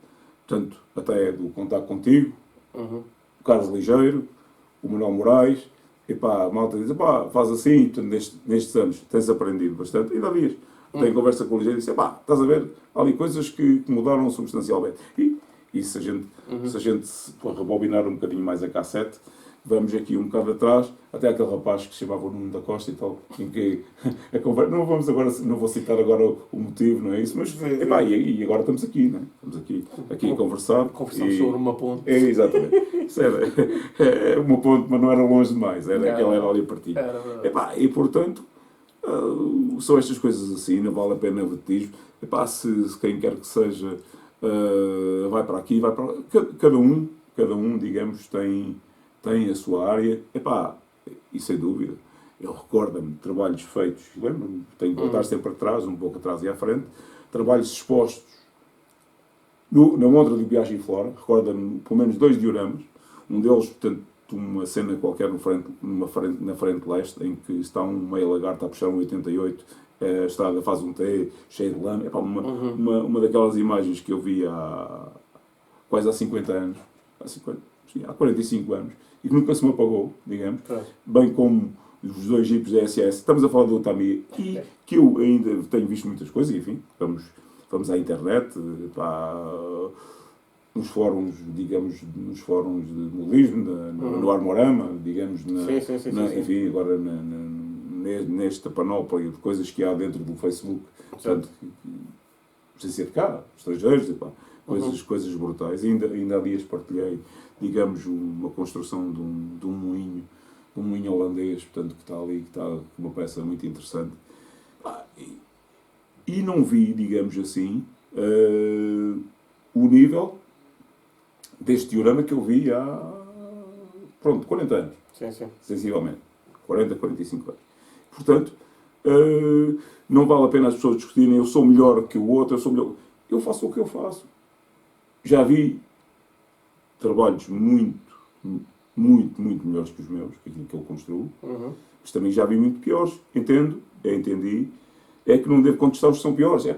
portanto, até do contato contigo, o Carlos Ligeiro, o Manuel Moraes, a malta diz, faz assim, portanto, nestes anos tens aprendido bastante, ainda há dias, tenho conversa com o Ligeiro e disse, estás a ver, há ali coisas que mudaram substancialmente. E se a gente for rebobinar um bocadinho mais a cassete, vamos aqui um bocado atrás, até aquele rapaz que se chamava Nuno da Costa e tal, em que a conversa, não vou citar agora o motivo, não é isso, mas e agora estamos aqui, não é? Estamos aqui a conversar. Conversamos sobre uma ponte. Exatamente. Isso era uma ponte, mas não era longe demais, aquela era ali a partir. E portanto, são estas coisas assim, não vale a pena o vedetismo. Se quem quer que seja vai para aqui, vai para lá. Cada um, digamos, tem a sua área, e sem dúvida, eu recordo-me de trabalhos feitos, lembro-me, tenho que voltar sempre atrás, um pouco atrás e à frente, trabalhos expostos na montra do Biagio e Flora, recordo-me pelo menos 2 dioramas, um deles, portanto, uma cena qualquer na frente leste, em que está um meio lagarto a puxar um 88, a estrada faz um T, cheio de lama, uma daquelas imagens que eu vi quase há 50 anos, há 45 anos, e que nunca se me apagou, digamos, bem como os 2 jipes da SS. Estamos a falar do Otami, e que eu ainda tenho visto muitas coisas, enfim, vamos à internet, nos fóruns, digamos, nos fóruns de modelismo, no Armorama, digamos, enfim, agora nesta panóplia de coisas que há dentro do Facebook, portanto, sem ser de cá, estrangeiros, coisas brutais. Ainda há dias partilhei, digamos, uma construção de um moinho holandês, portanto, que está ali, que está uma peça muito interessante. E não vi, digamos assim, o nível deste diorama que eu vi há, 40 anos. Sim. Sensivelmente. 40, 45 anos. Portanto, não vale a pena as pessoas discutirem, eu sou melhor que o outro, eu faço o que eu faço. Já vi trabalhos muito melhores que os meus, aquilo que eu construo, mas também já vi muito piores. Entendi, é que não devo contestar os que são piores. É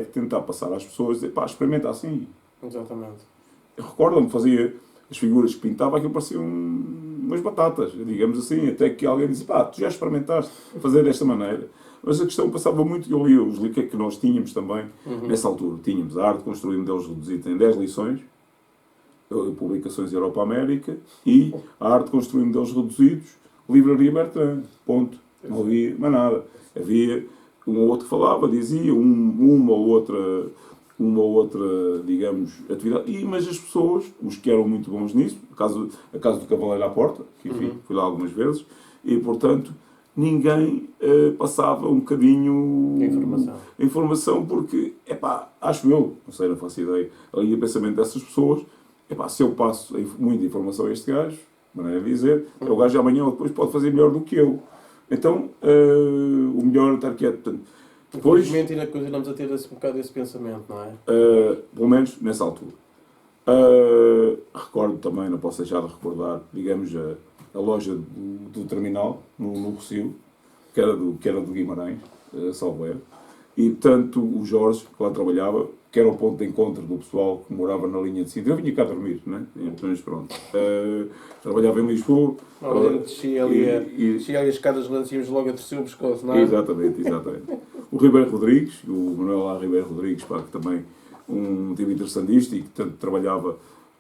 que tentar passar às pessoas, experimenta assim. Exatamente. Eu recordo-me, fazia as figuras que pintava, aquilo pareciam umas batatas, digamos assim, até que alguém disse, tu já experimentaste fazer desta maneira. Mas a questão passava muito, eu lia os livros, o que é que nós tínhamos também, nessa altura. Tínhamos a arte de construir modelos reduzidos em 10 lições, publicações Europa-América, e a arte de construir modelos reduzidos, livraria Bertrand, ponto. Não havia mais nada. Havia um ou outro que falava, dizia, uma ou outra, digamos, atividade. Mas as pessoas, os que eram muito bons nisso, a casa do Cavaleiro à Porta, que enfim, fui lá algumas vezes, e portanto ninguém passava um bocadinho informação porque, acho eu, não sei, não faço ideia, ali o pensamento dessas pessoas, se eu passo muita informação a este gajo, maneira de dizer, o gajo amanhã ou depois pode fazer melhor do que eu. Então, o melhor é estar quieto. Portanto, depois, infelizmente ainda continuamos a ter um bocado esse pensamento, não é? Pelo menos nessa altura. Recordo também, não posso deixar de recordar, digamos, a loja do terminal, no Rossio, que era do Guimarães, salvo erro. E tanto o Jorge, que lá trabalhava, que era o ponto de encontro do pessoal que morava na linha de Sintra. Eu vinha cá dormir, né? Então, pronto. Trabalhava em Lisboa. Descia ali as escadas lançíamos logo a terceiro o pescoço, não é? Exatamente. O Ribeiro Rodrigues, o Manuel A. Ribeiro Rodrigues, que também um tipo interessantístico, e que tanto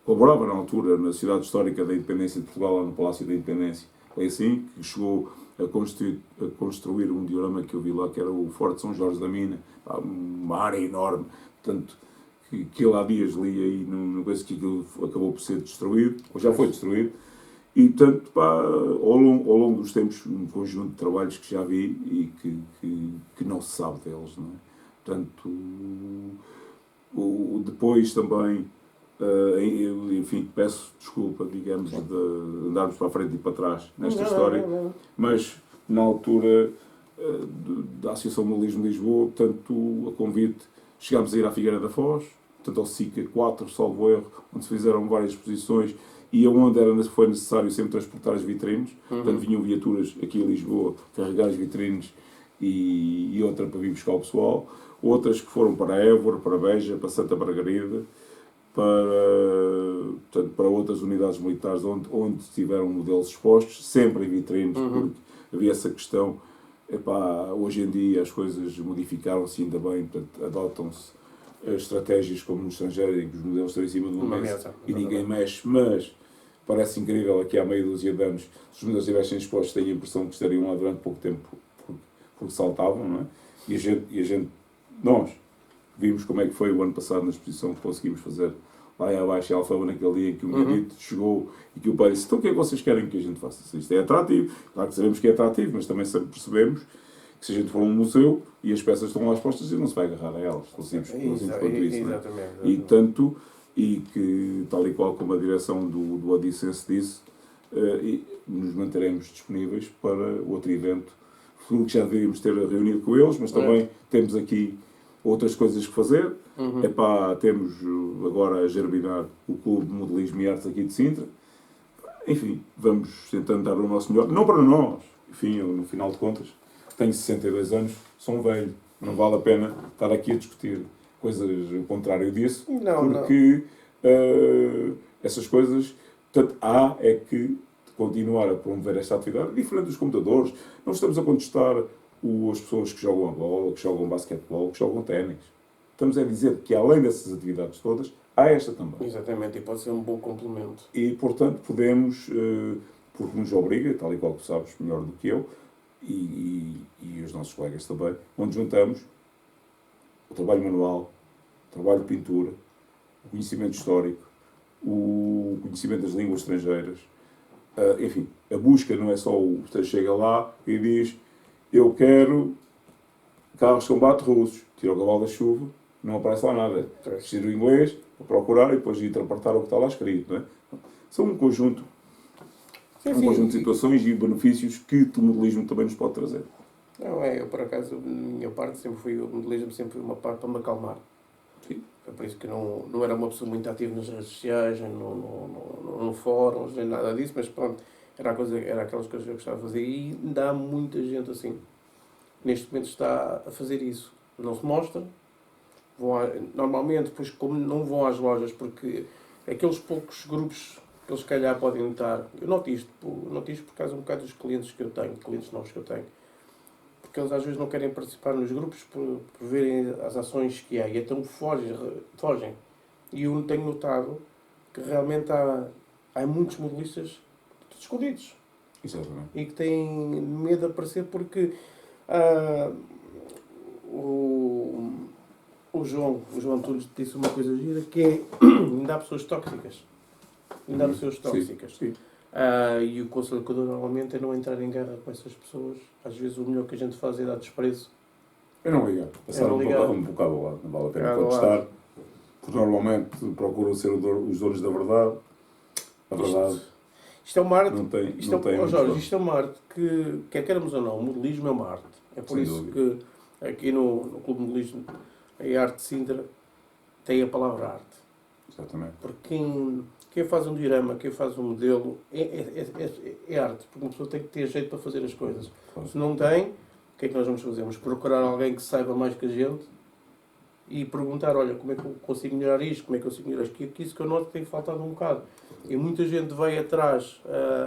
colaborava na altura na cidade histórica da Independência de Portugal, lá no Palácio da Independência. Foi assim que chegou a construir um diorama que eu vi lá, que era o Forte São Jorge da Mina, uma área enorme, portanto, que ele há dias li aí, não penso que aquilo acabou por ser destruído, ou já foi destruído, e portanto, ao longo dos tempos, um conjunto de trabalhos que já vi e que não se sabe deles, não é? Portanto, depois também, enfim, peço desculpa, digamos, de andarmos para a frente e para trás nesta história, mas na altura da Associação Modelismo de Lisboa, portanto, a convite, chegámos a ir à Figueira da Foz, portanto, ao SICA 4, salvo erro, onde se fizeram várias exposições e onde foi necessário sempre transportar as vitrines, portanto, vinham viaturas aqui a Lisboa carregar as vitrines e outra para vir buscar o pessoal, outras que foram para Évora, para Beja, para Santa Margarida, para outras unidades militares onde tiveram modelos expostos, sempre em vitrines, porque havia essa questão. Hoje em dia as coisas modificaram-se ainda bem, portanto, adotam-se estratégias como no estrangeiro, em que os modelos estão em cima de uma mesa e ninguém mexe, mas parece incrível aqui há meia dúzia de anos, se os modelos estivessem expostos, tenho a impressão que estariam lá durante pouco tempo, porque saltavam, não é? E nós vimos como é que foi o ano passado na exposição que conseguimos fazer lá em abaixo em Alfama, naquele dia em que o Miguelito chegou e que o pai disse: então o que é que vocês querem que a gente faça? Isto é atrativo, claro que sabemos que é atrativo, mas também percebemos que se a gente for a um museu e as peças estão lá expostas, e não se vai agarrar a elas, tão simples quanto isso. Exatamente. E que, tal e qual como a direção do Odissense disse, nos manteremos disponíveis para outro evento futuro, que já deveríamos ter reunido com eles, mas também temos aqui outras coisas que fazer. Temos agora a germinar o Clube de Modelismo e Artes aqui de Sintra. Enfim, vamos tentando dar o nosso melhor. Não para nós. Enfim, eu, no final de contas, tenho 62 anos, sou um velho. Não vale a pena estar aqui a discutir coisas ao contrário disso. Porque essas coisas... Portanto, é que continuar a promover esta atividade, diferente dos computadores. Não estamos a contestar as pessoas que jogam a bola, que jogam basquetebol, que jogam ténis. Estamos a dizer que, além dessas atividades todas, há esta também. Exatamente, e pode ser um bom complemento. E, portanto, podemos, porque nos obriga, tal e qual tu sabes melhor do que eu, e os nossos colegas também, onde juntamos o trabalho manual, o trabalho de pintura, o conhecimento histórico, o conhecimento das línguas estrangeiras. Enfim, a busca não é só você chega lá e diz: eu quero carros de combate russos, tira o cavalo da chuva, não aparece lá nada. Preciso o inglês para procurar e depois interpretar o que está lá escrito. Não é? São um conjunto de situações e benefícios que o modelismo também nos pode trazer. Eu por acaso, da minha parte, o modelismo sempre foi uma parte para me acalmar. Sim. É por isso que não era uma pessoa muito ativa nas redes sociais, no fóruns, nem nada disso, mas pronto, era aquelas coisas que eu gostava de fazer, e ainda há muita gente assim, neste momento está a fazer isso. Não se mostra, normalmente, depois como não vão às lojas, porque aqueles poucos grupos que eles se calhar podem estar, eu noto isto por causa um bocado dos clientes que eu tenho, clientes novos que eu tenho, porque eles às vezes não querem participar nos grupos por verem as ações que há, e então fogem. E eu tenho notado que realmente há muitos modelistas escondidos. Exatamente. E que têm medo de aparecer porque o João Antunes disse uma coisa gira, que é ainda há pessoas tóxicas. Ainda há pessoas tóxicas. Sim. E o conselho que eu dou normalmente é não entrar em guerra com essas pessoas. Às vezes o melhor que a gente faz é dar desprezo. Eu não ligar. Passar um bocado ao lado. Não vale a pena contestar. Porque normalmente procuram ser os donos da verdade. A verdade. Isto é uma arte. Jorge, isto é uma arte que, quer queiramos ou não, o modelismo é uma arte. É por isso que aqui no Clube de Modelismo, a Arte de Sintra tem a palavra arte. Exatamente. Porque quem faz um diorama, quem faz um modelo, é arte. Porque uma pessoa tem que ter jeito para fazer as coisas. Claro. Se não tem, o que é que nós vamos fazer? Vamos procurar alguém que saiba mais que a gente e perguntar, olha, como é que eu consigo melhorar isto, como é que eu consigo melhorar isto, que isso que eu noto que tem faltado um bocado. E muita gente vai atrás,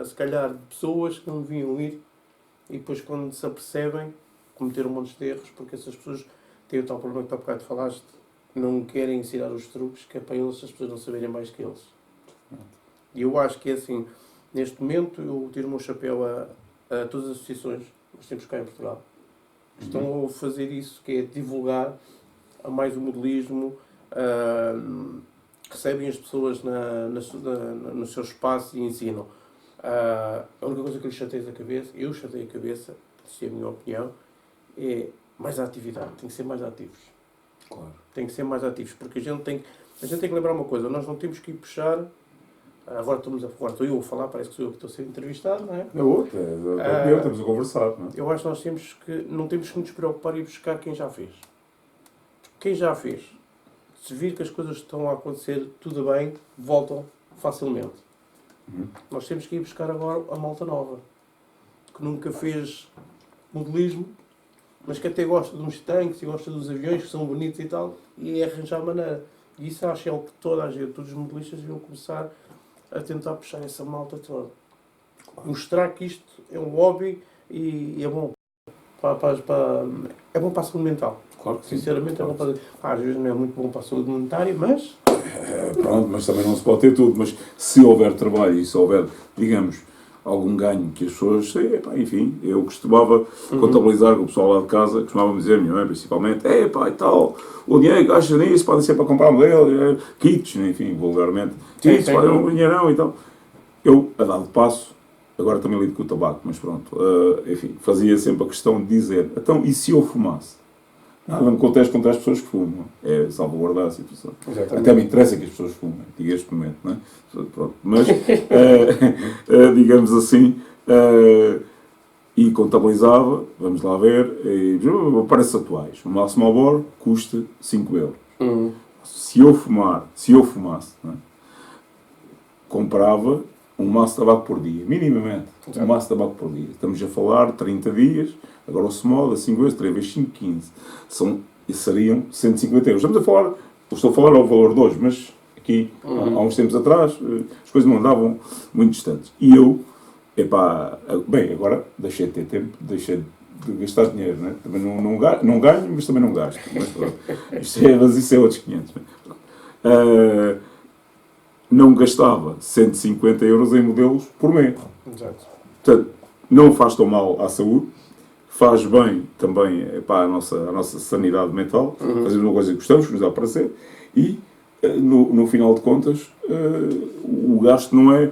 se calhar, de pessoas que não deviam ir e depois quando se apercebem, cometeram um monte de erros, porque essas pessoas têm o tal problema que tu há bocado falaste, não querem ensinar os truques, que é para eles as pessoas não saberem mais que eles. E eu acho que é assim, neste momento eu tiro o meu chapéu a todas as associações que nós temos cá em Portugal, que estão a fazer isso, que é divulgar a mais o modelismo, recebem as pessoas no seu espaço e ensinam. A única coisa que lhes chateia a cabeça, eu chatei a cabeça, se é a minha opinião, é mais a atividade, tem que ser mais ativos. Claro. Tem que ser mais ativos, porque a gente tem que lembrar uma coisa, nós não temos que ir puxar. Agora estou eu a falar, parece que sou eu que estou a ser entrevistado, não é? É outro, estamos a conversar, não é? Eu acho que nós não temos que nos preocupar em buscar quem já fez. Quem já fez, se vir que as coisas estão a acontecer tudo bem, voltam facilmente. Nós temos que ir buscar agora a malta nova, que nunca fez modelismo, mas que até gosta de uns tanques e gosta dos aviões que são bonitos e tal, e é arranjar maneira. E isso acho que é o que toda a gente, todos os modelistas deviam começar a tentar puxar essa malta toda. Mostrar que isto é um hobby e é bom é bom para a saúde mental. Claro que sim. Sinceramente, claro. É bom para... às vezes não é muito bom para a saúde monetária, mas... Pronto, mas também não se pode ter tudo. Mas se houver trabalho e se houver, digamos, algum ganho que as pessoas... enfim, eu costumava contabilizar com o pessoal lá de casa, costumava dizer, não é? Principalmente, e tal, o dinheiro que gasta nisso pode ser para comprar modelo, kits, enfim, vulgarmente. Kits, pode um dinheirão e tal. Eu, a dado passo, agora também lido com o tabaco, mas pronto, enfim, fazia sempre a questão de dizer, então, e se eu fumasse? Nada me acontece contra as pessoas que fumam, é salvaguardar a situação. Exatamente. Até me interessa que as pessoas fumem, diga este momento, não é? Pronto, mas, digamos assim, e contabilizava, vamos lá ver, e preços atuais, o Máximo Albor custa 5 euros. Se eu fumasse, não é? Comprava um maço de tabaco por dia, minimamente, um maço de tabaco por dia. Estamos a falar 30 dias, agora o small, a 5 vezes, 3 vezes 5, 15. Seriam 150 euros. Estou a falar ao valor de hoje, mas aqui, há uns tempos atrás, as coisas não andavam muito distantes. E eu, agora deixei de ter tempo, deixei de gastar dinheiro, né? Também não ganho, mas também não gasto. Mas pronto, isso é outros 500. Não gastava 150 euros em modelos por mês. Exato. Portanto, não faz tão mal à saúde, faz bem também à nossa sanidade mental, fazemos uma coisa que gostamos, que nos dá prazer, e no final de contas o gasto não é...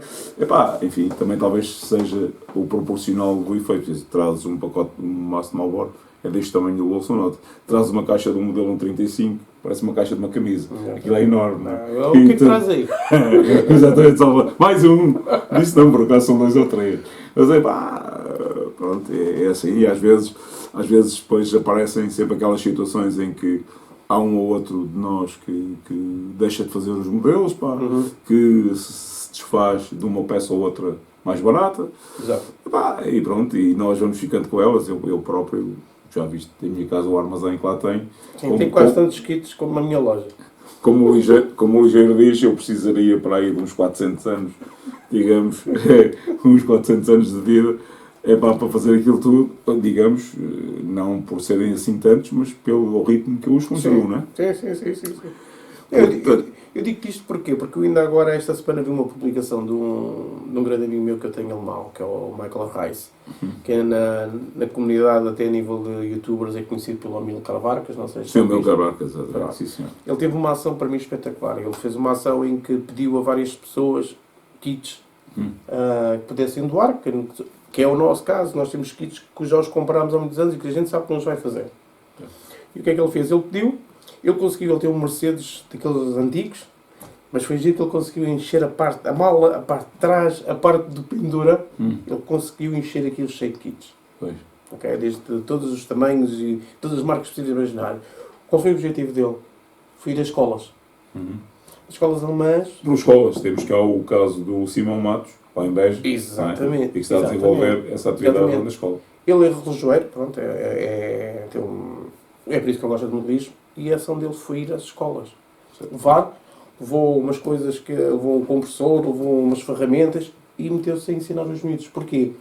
enfim, também talvez seja o proporcional do efeito. Trazes um pacote, um maço de Marlboro, é deste tamanho do bolsonote. Traz uma caixa de um modelo 135, parece uma caixa de uma camisa. Aquilo é enorme. O que é que traz aí? Exatamente, mais um. Disse não, por acaso são 2 ou 3. Mas pronto, é assim. E às vezes depois aparecem sempre aquelas situações em que há um ou outro de nós que deixa de fazer os modelos, que se desfaz de uma peça ou outra mais barata. Exato. E pronto, e nós vamos ficando com elas. Eu próprio, já viste, em minha casa o armazém que lá tem. Sim, tem quase tantos kits como na minha loja. Como o ligeiro diz, eu precisaria para aí de uns 400 anos, digamos, uns 400 anos de vida. é para fazer aquilo tudo, digamos, não por serem assim tantos, mas pelo ritmo que eu os construo, não é? Sim. Eu digo isto porquê? Porque eu ainda agora, esta semana, vi uma publicação de um grande amigo meu que eu tenho alemão, que é o Michael Reis, que é na comunidade, até a nível de youtubers, é conhecido pelo Amilcar Vargas, não sei se Sim, o meu Vargas, sim, senhor. Ele teve uma ação para mim espetacular. Ele fez uma ação em que pediu a várias pessoas kits que pudessem doar, que é o nosso caso. Nós temos kits que já os comprámos há muitos anos e que a gente sabe que não os vai fazer. E o que é que ele fez? Ele pediu, ele ter um Mercedes daqueles antigos, mas foi giro que ele conseguiu encher a mala, a parte de trás, a parte do pendura, ele conseguiu encher aquilo cheio de kits. Pois. Okay? Desde todos os tamanhos e todas as marcas possíveis imaginar. Qual foi o objetivo dele? Foi ir às escolas. As escolas alemãs. Por escolas, temos cá o caso do Simão Matos, lá em Beja, Exatamente. E que está a desenvolver essa atividade lá na escola. Ele é relojoeiro, pronto, é por isso que ele gosta de modelismo, e a ação dele foi ir às escolas. Levou umas coisas, levou um compressor, levou umas ferramentas e meteu-se a ensinar os miúdos. Porquê?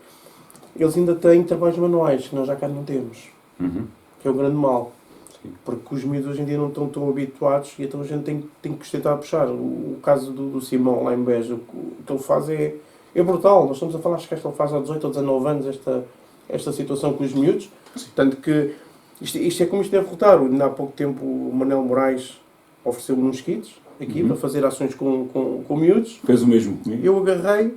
Eles ainda têm trabalhos manuais que nós já cá não temos. Que é o grande mal. Porque os miúdos hoje em dia não estão tão habituados e então a gente tem que tentar puxar. O caso do Simão lá em Beja, o que ele faz é brutal. Nós estamos a falar, acho que ele faz há 18 ou 19 anos esta situação com os miúdos. Tanto que isto é como isto deve rotar. Ainda há pouco tempo o Manel Moraes ofereceu-me uns kits aqui para fazer ações com miúdos. Fez o mesmo comigo. Eu agarrei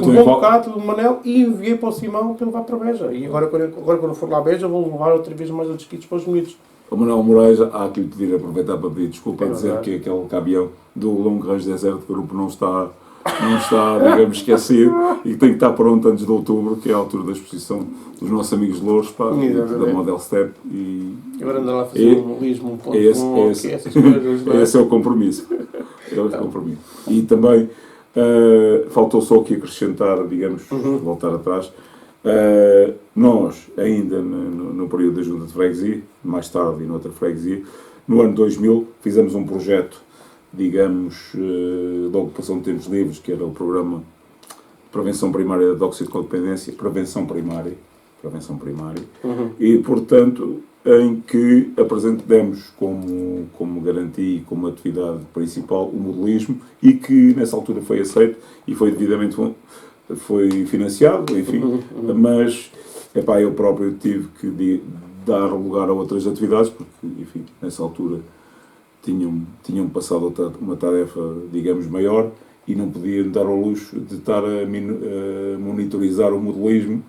com um bom bocado do Manel e enviei para o Simão para levar para Beja. E agora quando eu for lá a Beja vou levar outra vez mais outros kits para os miúdos. O Manuel Moraes, há que lhe pedir, aproveitar para pedir desculpa a dizer que aquele caminhão do Longo Range Deserto Grupo não está, digamos, esquecido e tem que estar pronto antes de outubro, que é a altura da exposição dos nossos amigos Louros, da Model Step. E agora andar lá a fazer um lismo, um ponto essas coisas. Esse é o compromisso. E também faltou só aqui acrescentar, digamos, voltar atrás. Nós, ainda no período da Junta de Freguesia, mais tarde e noutra freguesia, no ano 2000, fizemos um projeto, digamos, de ocupação de tempos livres, que era o programa Prevenção Primária da Toxicodependência, Prevenção Primária, e, portanto, em que apresentamos como garantia e como atividade principal o modelismo e que, nessa altura, foi aceito e foi devidamente financiado, enfim, mas eu próprio tive que dar lugar a outras atividades, porque, enfim, nessa altura tinham passado uma tarefa, digamos, maior e não podia dar ao luxo de estar a monitorizar o modelismo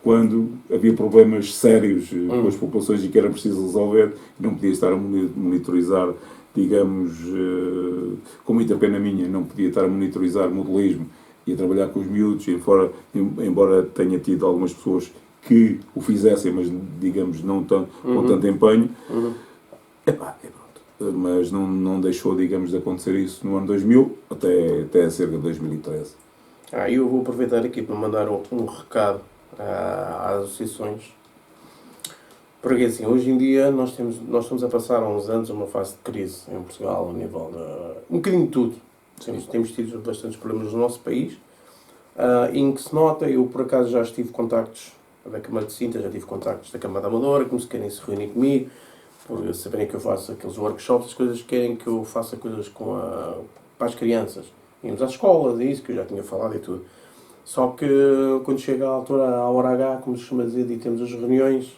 quando havia problemas sérios com as populações e que era preciso resolver, e não podia estar a monitorizar, digamos, com muita pena minha, não podia estar a monitorizar modelismo e a trabalhar com os miúdos, embora tenha tido algumas pessoas que o fizessem, mas, digamos, não com tanto empenho. Mas não deixou, digamos, de acontecer isso no ano 2000, até cerca de 2013. Eu vou aproveitar aqui para mandar um recado às associações, porque assim, hoje em dia nós estamos a passar há uns anos uma fase de crise em Portugal, a nível de um bocadinho de tudo. Temos tido bastantes problemas no nosso país, em que se nota. Eu por acaso já tive contactos da Câmara de Sintra, já tive contactos da Câmara da Amadora, que me querem se reunir comigo, por saberem que eu faço aqueles workshops, as coisas que querem que eu faça coisas para as crianças. Íamos às escolas, é isso que eu já tinha falado e tudo. Só que quando chega a hora H, como se chama dizer, e temos as reuniões,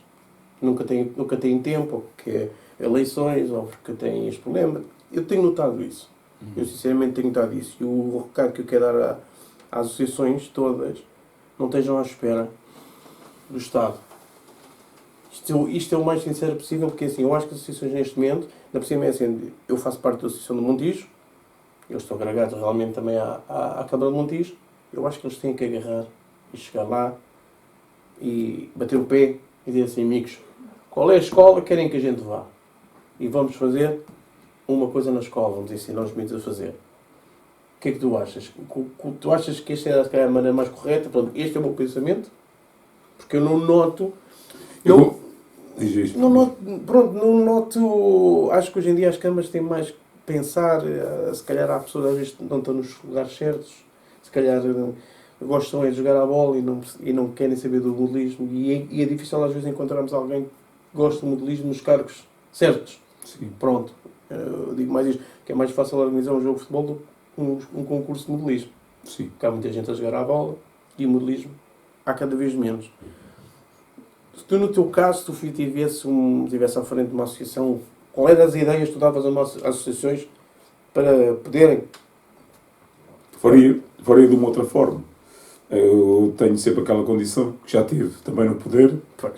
nunca têm tempo, porque é eleições, ou porque têm este problema. Eu tenho notado isso. Eu sinceramente tenho notado isso. E o recado que eu quero dar às associações todas, não estejam à espera do Estado. Isto é o mais sincero possível, porque assim, eu acho que as associações neste momento, na por cima é assim, eu faço parte da Associação do Montijo, eles estão agregados realmente também à Câmara de Montijo. Eu acho que eles têm que agarrar e chegar lá e bater o pé e dizer assim, amigos, qual é a escola que querem que a gente vá? E vamos fazer uma coisa na escola, vamos ensinar os miúdos a fazer. O que é que tu achas? Tu achas que esta é a maneira mais correta? Pronto, este é o meu pensamento, porque eu não noto... Não noto... Acho que hoje em dia as câmaras têm mais que pensar, se calhar há pessoas às vezes que não estão nos lugares certos, se calhar gostam é de jogar a bola e não querem saber do modelismo. E é difícil às vezes encontrarmos alguém que gosta do modelismo nos cargos certos. Sim. Pronto. Eu digo mais isto, que é mais fácil organizar um jogo de futebol do que um concurso de modelismo. Sim. Porque há muita gente a jogar à bola e o modelismo há cada vez menos. Se tu, no teu caso, tu estivesse à frente de uma associação, qual eram as ideias que tu davas a umas associações para poderem? Faria de uma outra forma. Eu tenho sempre aquela condição que já tive também no poder. Pois.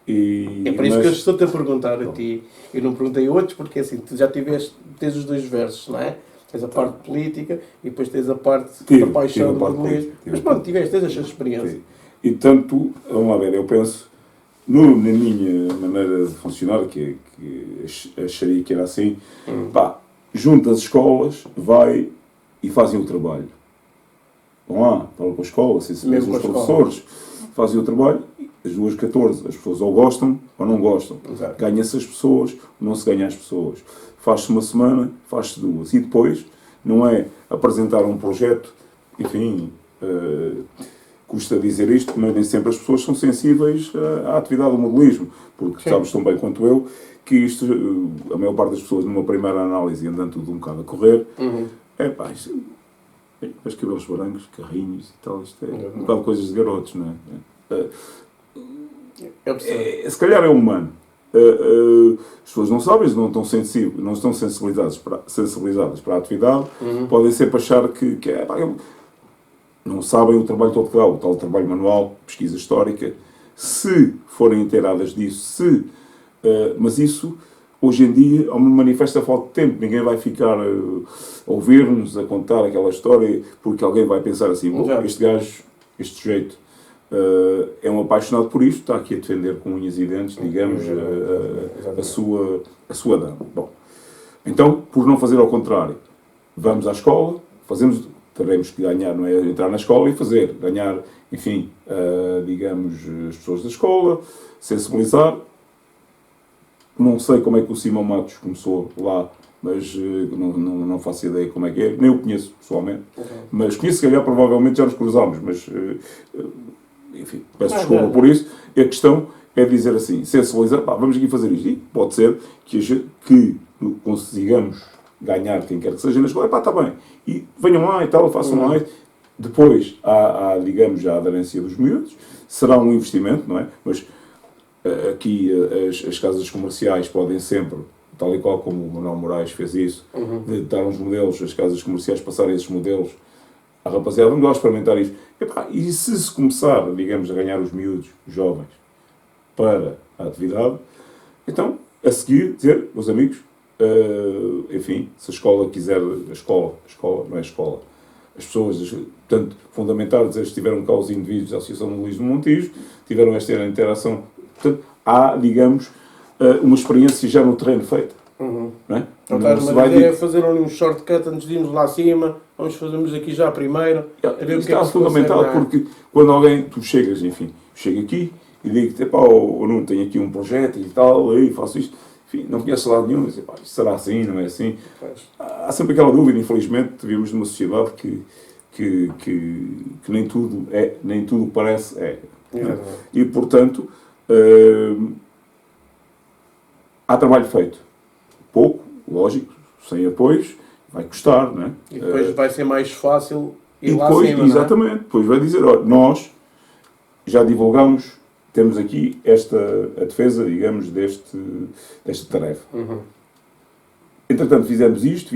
É por isso que eu estou-te a perguntar a ti. Eu não perguntei a outros, porque assim, tu já tens os dois versos, não é? Tens a parte política e depois tens a parte da paixão do modelismo. Mas pronto, tens essa experiência. E tanto, vamos lá ver, eu penso, na minha maneira de funcionar, que acharia que era assim, junto às escolas, vai e fazem o trabalho. Vão lá, falam com a escola, os professores, fazem o trabalho. As 2:14, as pessoas ou gostam ou não gostam. Ganha-se as pessoas, não se ganha as pessoas. Faz-se uma semana, faz-se 2. E depois, não é apresentar um projeto, enfim, custa dizer isto, mas nem sempre as pessoas são sensíveis à atividade do modelismo. Porque sabes tão bem quanto eu que isto, a maior parte das pessoas, numa primeira análise, andando tudo um bocado a correr, os cabelos brancos, carrinhos e tal, isto é um bocado de coisas de garotos, não é? Se calhar é humano. As pessoas não sabem, não estão sensibilizadas para a atividade, podem sempre achar que não sabem o trabalho todo que dá, o tal trabalho manual, pesquisa histórica, se forem inteiradas disso, mas isso, hoje em dia, me manifesta a falta de tempo. Ninguém vai ficar a ouvir-nos, a contar aquela história, porque alguém vai pensar assim, este gajo, este sujeito, é um apaixonado por isto, está aqui a defender com unhas e dentes, digamos, a sua dama. Bom, então, por não fazer ao contrário, vamos à escola, teremos que ganhar, não é entrar na escola e ganhar, enfim, digamos, as pessoas da escola, sensibilizar. Não sei como é que o Simão Matos começou lá, mas não faço ideia como é que é, nem o conheço pessoalmente, mas conheço, se calhar, provavelmente já nos cruzámos, mas enfim, peço desculpa por isso. E a questão é dizer assim, sensibilizar, vamos aqui fazer isto. E pode ser que consigamos ganhar quem quer que seja na escola, está bem. E venham lá e tal, façam lá. Depois há, digamos, a aderência dos miúdos, será um investimento, não é? Mas aqui as casas comerciais podem sempre, tal e qual como o Manuel Moraes fez isso, de dar uns modelos, as casas comerciais passarem esses modelos à rapaziada, vamos lá experimentar isto. E se começar, digamos, a ganhar os miúdos, os jovens, para a atividade, então, a seguir, dizer, meus amigos, enfim, se a escola quiser, a escola não é escola, as pessoas, portanto, fundamental dizer, estiveram cá os indivíduos da Associação de Modelismo do Montijo, tiveram esta interação, portanto, há, digamos, uma experiência já no terreno feita. Não é? Então, é fazer ali um shortcut antes de irmos lá acima, fazermos aqui já a primeira. Isto é fundamental, porque quando alguém, tu chegas, enfim, chega aqui e digo-te, eu não tenho aqui um projeto e tal, aí faço isto, enfim, não conheço lado nenhum, diz, isto será assim, não é assim? Há sempre aquela dúvida, infelizmente, vivemos numa sociedade que nem tudo parece e, portanto, há trabalho feito. Pouco, lógico, sem apoios, vai custar, não é? E depois vai ser mais fácil ir lá depois, acima, exatamente, não é? Depois vai dizer, olha, nós já divulgamos, temos aqui a defesa, digamos, desta tarefa. Entretanto, fizemos isto,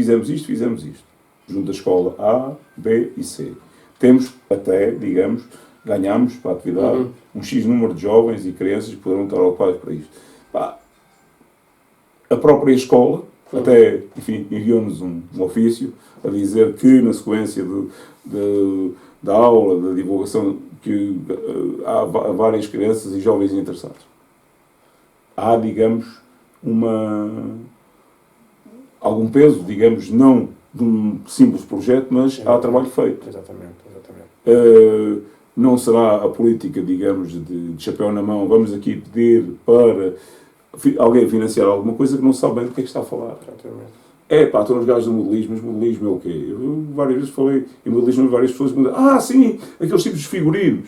junto à escola A, B e C. Temos até, digamos, ganhamos para a atividade um X número de jovens e crianças que poderão estar ocupados para isto. A própria escola, até, enfim, enviou-nos um ofício a dizer que, na sequência da aula, da divulgação, que há várias crianças e jovens interessados. Há, digamos, algum peso, digamos, não de um simples projeto, mas há trabalho feito. Exatamente. Não será a política, digamos, de chapéu na mão, vamos aqui pedir para alguém financiar alguma coisa que não sabe bem do que é que está a falar. Estão os gajos do modelismo, mas modelismo é o quê? Eu várias vezes falei em modelismo, várias pessoas me disseram, sim, aqueles tipos de figurinos.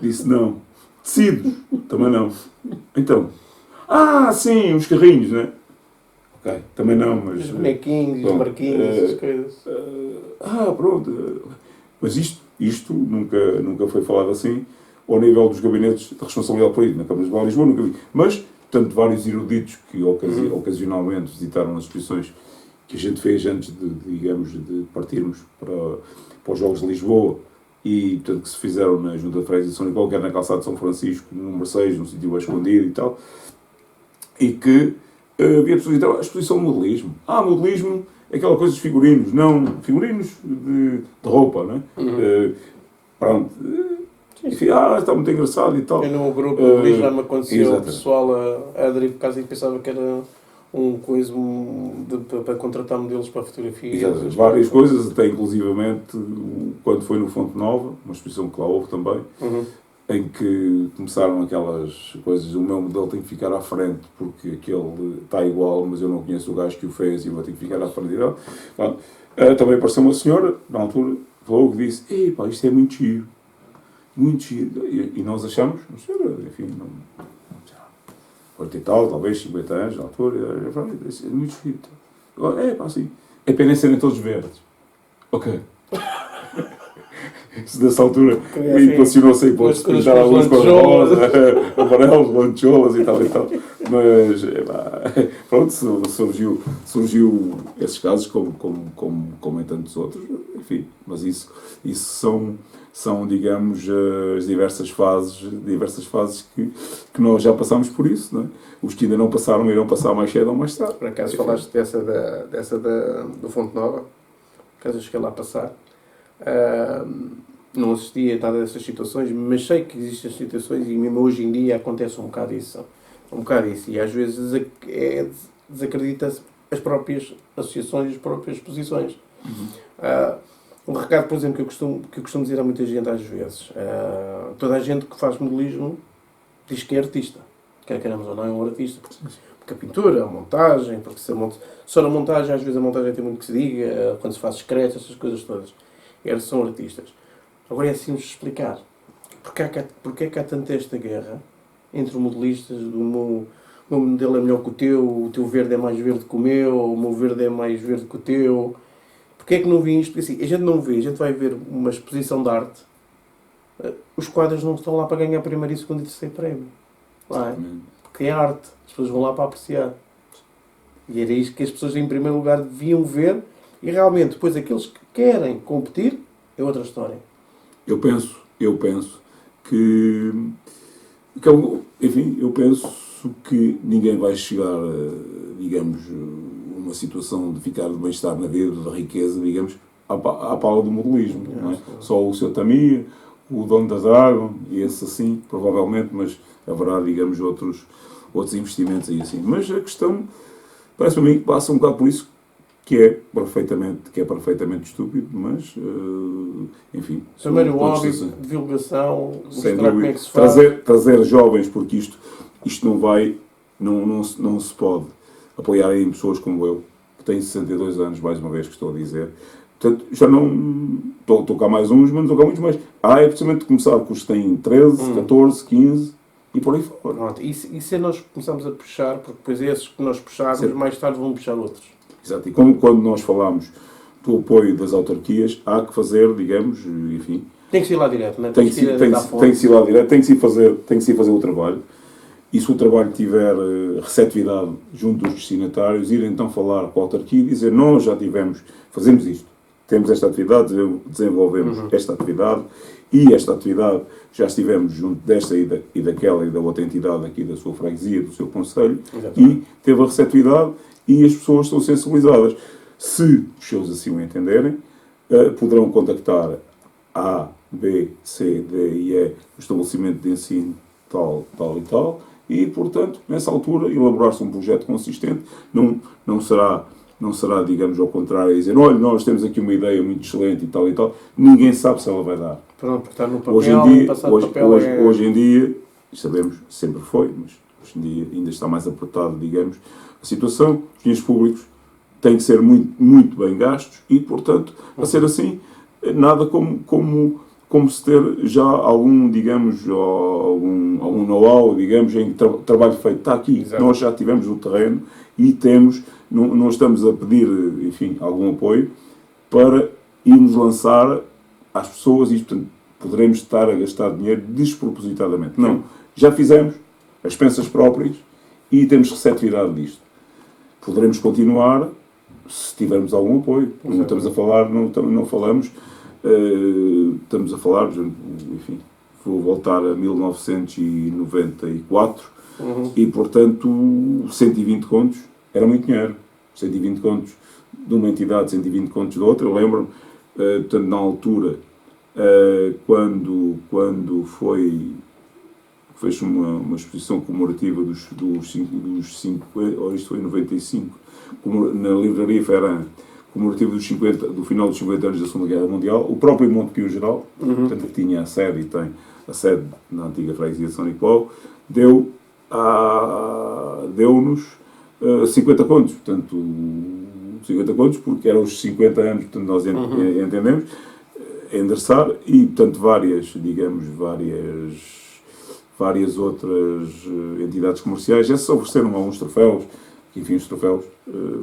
Disse, não. Tecidos, também não. Então, sim, os carrinhos, né? Ok, também não, mas... Os bonequinhos, os marquinhos, essas coisas. Pronto. Mas isto nunca foi falado assim ao nível dos gabinetes de responsabilidade política. Na Câmara de Lisboa nunca vi. Mas, portanto, vários eruditos que ocasionalmente visitaram as exposições que a gente fez antes de partirmos para os Jogos de Lisboa e, portanto, que se fizeram na Junta de Freguesia de São Nicolau, quer na Calçada de São Francisco, no número 6, num sítio bem escondido e tal, e que havia pessoas que diziam, a exposição de modelismo. Modelismo é aquela coisa dos figurinos, não figurinos de roupa, não é? Pronto. Enfim, está muito engraçado e tal. Eu no grupo do modelismo já me aconteceu o pessoal a aderir por causa e pensava que era um coisa para contratar modelos para fotografia. Várias coisas, até inclusivamente quando foi no Fonte Nova, uma exposição que lá houve também, em que começaram aquelas coisas, o meu modelo tem que ficar à frente porque aquele está igual, mas eu não conheço o gajo que o fez e vou ter que ficar à frente. Também apareceu uma senhora, na altura, falou que disse, isto é muito giro. Muito giro. E nós achamos, enfim, não, 40 e tal, talvez 50 anos, na altura, é muito giro. Assim, é pena serem todos verdes. Ok. Se nessa altura equacionou-se aí, pode-se pintar alguns cor-de-rosa, amarelos, lancholas e tal. Mas, pronto, surgiu esses casos como em tantos outros, enfim, mas isso são, digamos, as diversas fases que nós já passamos por isso, não é? Os que ainda não passaram irão passar mais cedo ou mais tarde. Por acaso falaste dessa do Fonte Nova, por acaso eu cheguei lá a passar. Não assisti a nada dessas situações, mas sei que existem situações e mesmo hoje em dia acontece um bocado isso. E às vezes desacredita-se as próprias associações, as próprias posições. Um recado, por exemplo, que eu costumo dizer a muita gente às vezes. Toda a gente que faz modelismo diz que é artista. Quer queremos ou não, é um artista. Porque a pintura, a montagem, porque só na montagem, às vezes a montagem tem muito que se diga, quando se faz secreto, essas coisas todas. Eles são artistas. Agora é simples explicar. Porque é que há tanta esta guerra entre modelistas, o meu modelo é melhor que o teu verde é mais verde que o meu verde é mais verde que o teu. Porque é que não vi isto? Porque assim, a gente não vê, a gente vai ver uma exposição de arte, os quadros não estão lá para ganhar primeiro, e segundo e terceiro prémio. Não é? Porque é arte, as pessoas vão lá para apreciar. E era isto que as pessoas em primeiro lugar deviam ver, e realmente depois aqueles que querem competir é outra história. Eu penso que enfim, eu penso que ninguém vai chegar, digamos, uma situação de ficar de bem-estar na vida, de riqueza, digamos, à pala do modelismo. Não é? Só o seu Tamir, o dono da Dragon, e esse assim, provavelmente, mas haverá, digamos, outros investimentos aí assim. Mas a questão, parece-me a mim que passa um bocado por isso, que é perfeitamente estúpido, mas, enfim... Primeiro o hobby, divulgação, mostrar como é que se faz. Trazer jovens, porque isto não se pode apoiar em pessoas como eu, que tenho 62 anos, mais uma vez que estou a dizer. Portanto, já não... Estou cá mais uns, mas não estou cá muitos mais. É precisamente começar com os que têm 13, 14, 15 e por aí fora. Pronto. E se nós começamos a puxar, porque depois esses que nós puxarmos, mais tarde vão puxar outros. Exato. E como quando nós falamos do apoio das autarquias, há que fazer, digamos, enfim... Tem que ir lá direto, não é? Tem que ir lá direto, tem que se fazer o trabalho. E se o trabalho tiver receptividade junto dos destinatários, ir então falar com a autarquia e dizer, nós já fazemos isto, temos esta atividade, desenvolvemos esta atividade, e esta atividade já estivemos junto desta e daquela e da outra entidade aqui da sua freguesia, do seu concelho, e teve a receptividade e as pessoas estão sensibilizadas. Se os seus assim o entenderem, poderão contactar A, B, C, D e E, o estabelecimento de ensino tal e tal, e, portanto, nessa altura, elaborar-se um projeto consistente. Não será, digamos, ao contrário, dizer, olha, nós temos aqui uma ideia muito excelente e tal, ninguém sabe se ela vai dar. Pronto, porque está no papel, hoje em dia, sabemos, sempre foi, mas hoje em dia ainda está mais apertado, digamos, a situação. Os dinheiros públicos têm que ser muito, muito bem gastos e, portanto, a ser assim, nada como se ter já algum, digamos, algum know-how, digamos, em trabalho feito. Está aqui, Exato. Nós já tivemos o terreno e temos, não estamos a pedir, enfim, algum apoio para irmos lançar às pessoas e, portanto, poderemos estar a gastar dinheiro despropositadamente. Não, já fizemos as expensas próprias e temos receptividade disto. Poderemos continuar se tivermos algum apoio. Não estamos a falar, não falamos, estamos a falar, enfim, vou voltar a 1994 e, portanto, 120 contos era muito dinheiro. 120 contos de uma entidade, 120 contos de outra. Eu lembro-me, portanto, na altura, quando fez uma exposição comemorativa dos 50, ou isto foi em 95, na livraria Ferran, comemorativa do final dos 50 anos da Segunda Guerra Mundial, o próprio Montepio Geral, portanto, que tinha a sede e tem a sede na antiga freguesia de São Nicolau, deu-nos 50 contos, portanto, 50 contos, porque eram os 50 anos, portanto, nós entendemos, endereçar, e, portanto, várias outras entidades comerciais. Esses ofereceram alguns troféus, que, enfim, os troféus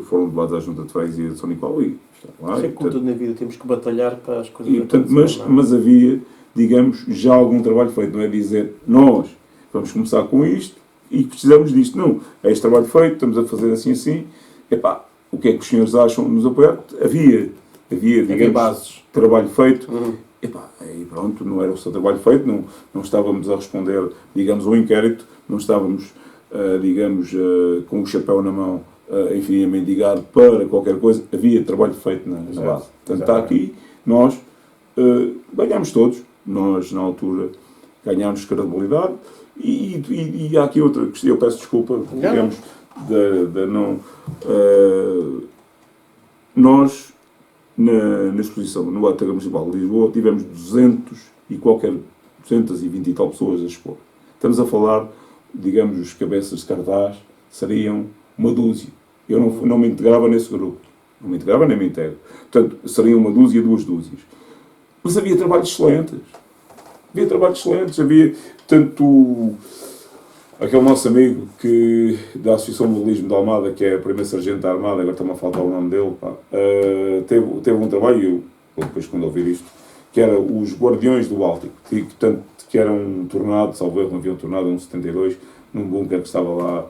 foram levados à Junta de Freguesia de São Nicolau e estão lá. Sei que, como tudo na vida, temos que batalhar para as coisas acontecerem. Mas havia, digamos, já algum trabalho feito, não é dizer, nós vamos começar com isto e precisamos disto. Não, é este trabalho feito, estamos a fazer assim, epá, o que é que os senhores acham de nos apoiar? Havia, digamos, bases. Trabalho feito. Epá, e pronto, não era o seu trabalho feito, não estávamos a responder, digamos, ao inquérito, não estávamos, digamos, com o chapéu na mão, enfim, a mendigar para qualquer coisa. Havia trabalho feito na base. Portanto, está aqui, nós ganhámos todos, nós, na altura, ganhámos credibilidade e há aqui outra questão, eu peço desculpa, digamos, nós, na exposição no Ato Municipal de Lisboa, tivemos 220 e tal pessoas a expor. Estamos a falar, digamos, os cabeças de cartaz seriam uma dúzia. Eu não me integrava nesse grupo. Não me integrava nem me integro. Portanto, seriam uma dúzia, 2 dúzias. Mas havia trabalhos excelentes. Havia, portanto, aquele nosso amigo da Associação de Modelismo de Almada, que é a primeira sargento da Armada, agora está-me a faltar o nome dele, teve um trabalho, eu depois quando ouvir isto, que era os Guardiões do Báltico, que era um tornado, salvo erro, havia um tornado em 72, num bunker que estava lá.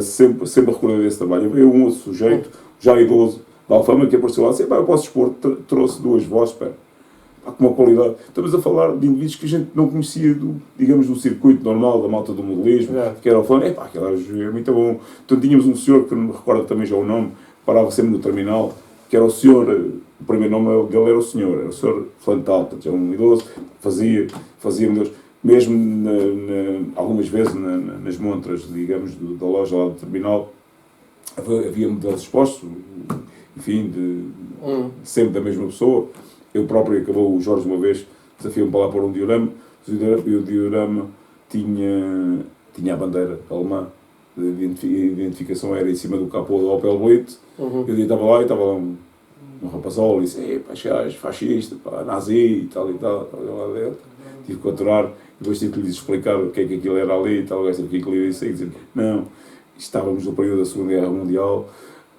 Sempre recordei desse trabalho. Eu um outro sujeito, já idoso, da Alfama, que apareceu lá, assim, eu posso expor, trouxe 2 vozes, com uma qualidade. Estamos a falar de indivíduos que a gente não conhecia, digamos, do circuito normal da malta do modelismo, que era o fã. Aquele era muito bom. Então tínhamos um senhor, que não me recordo também já o nome, parava sempre no terminal, que era o senhor, o primeiro nome dele era o senhor Flantal, portanto, é um idoso, fazia modelos, mesmo algumas vezes nas montras, digamos, da loja lá do terminal, havia modelos expostos, enfim, sempre da mesma pessoa. Eu próprio acabou, o Jorge uma vez desafiou-me para lá pôr um diorama, e o diorama tinha a bandeira alemã, a identificação era em cima do capô do Opel Blitz. Eu estava lá um rapazol e disse, pá, és fascista, pá, nazi e tal, lá dentro. Tive que aturar, depois tive que lhes explicar o que é que aquilo era ali e tal, tive que lhe disse, e dizer, não, estávamos no período da Segunda Guerra Mundial,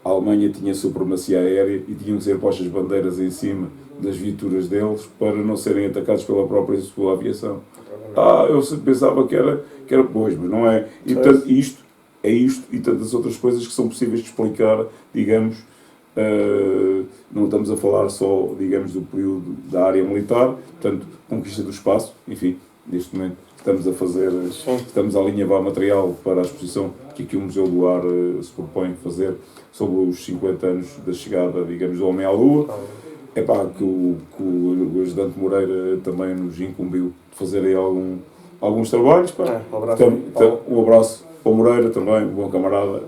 a Alemanha tinha supremacia aérea e tinham que ser postas bandeiras em cima das viaturas deles para não serem atacados pela própria sua aviação. Eu pensava que era pois, mas não é. E portanto, isto e tantas outras coisas que são possíveis de explicar, digamos, não estamos a falar só, digamos, do período da área militar, portanto, conquista do espaço, enfim, neste momento estamos a alinhavar material para a exposição que aqui o Museu do Ar se propõe fazer sobre os 50 anos da chegada, digamos, do Homem à Lua. Que o ajudante Moreira também nos incumbiu de fazer aí alguns trabalhos. Um abraço para o Moreira também, um bom camarada.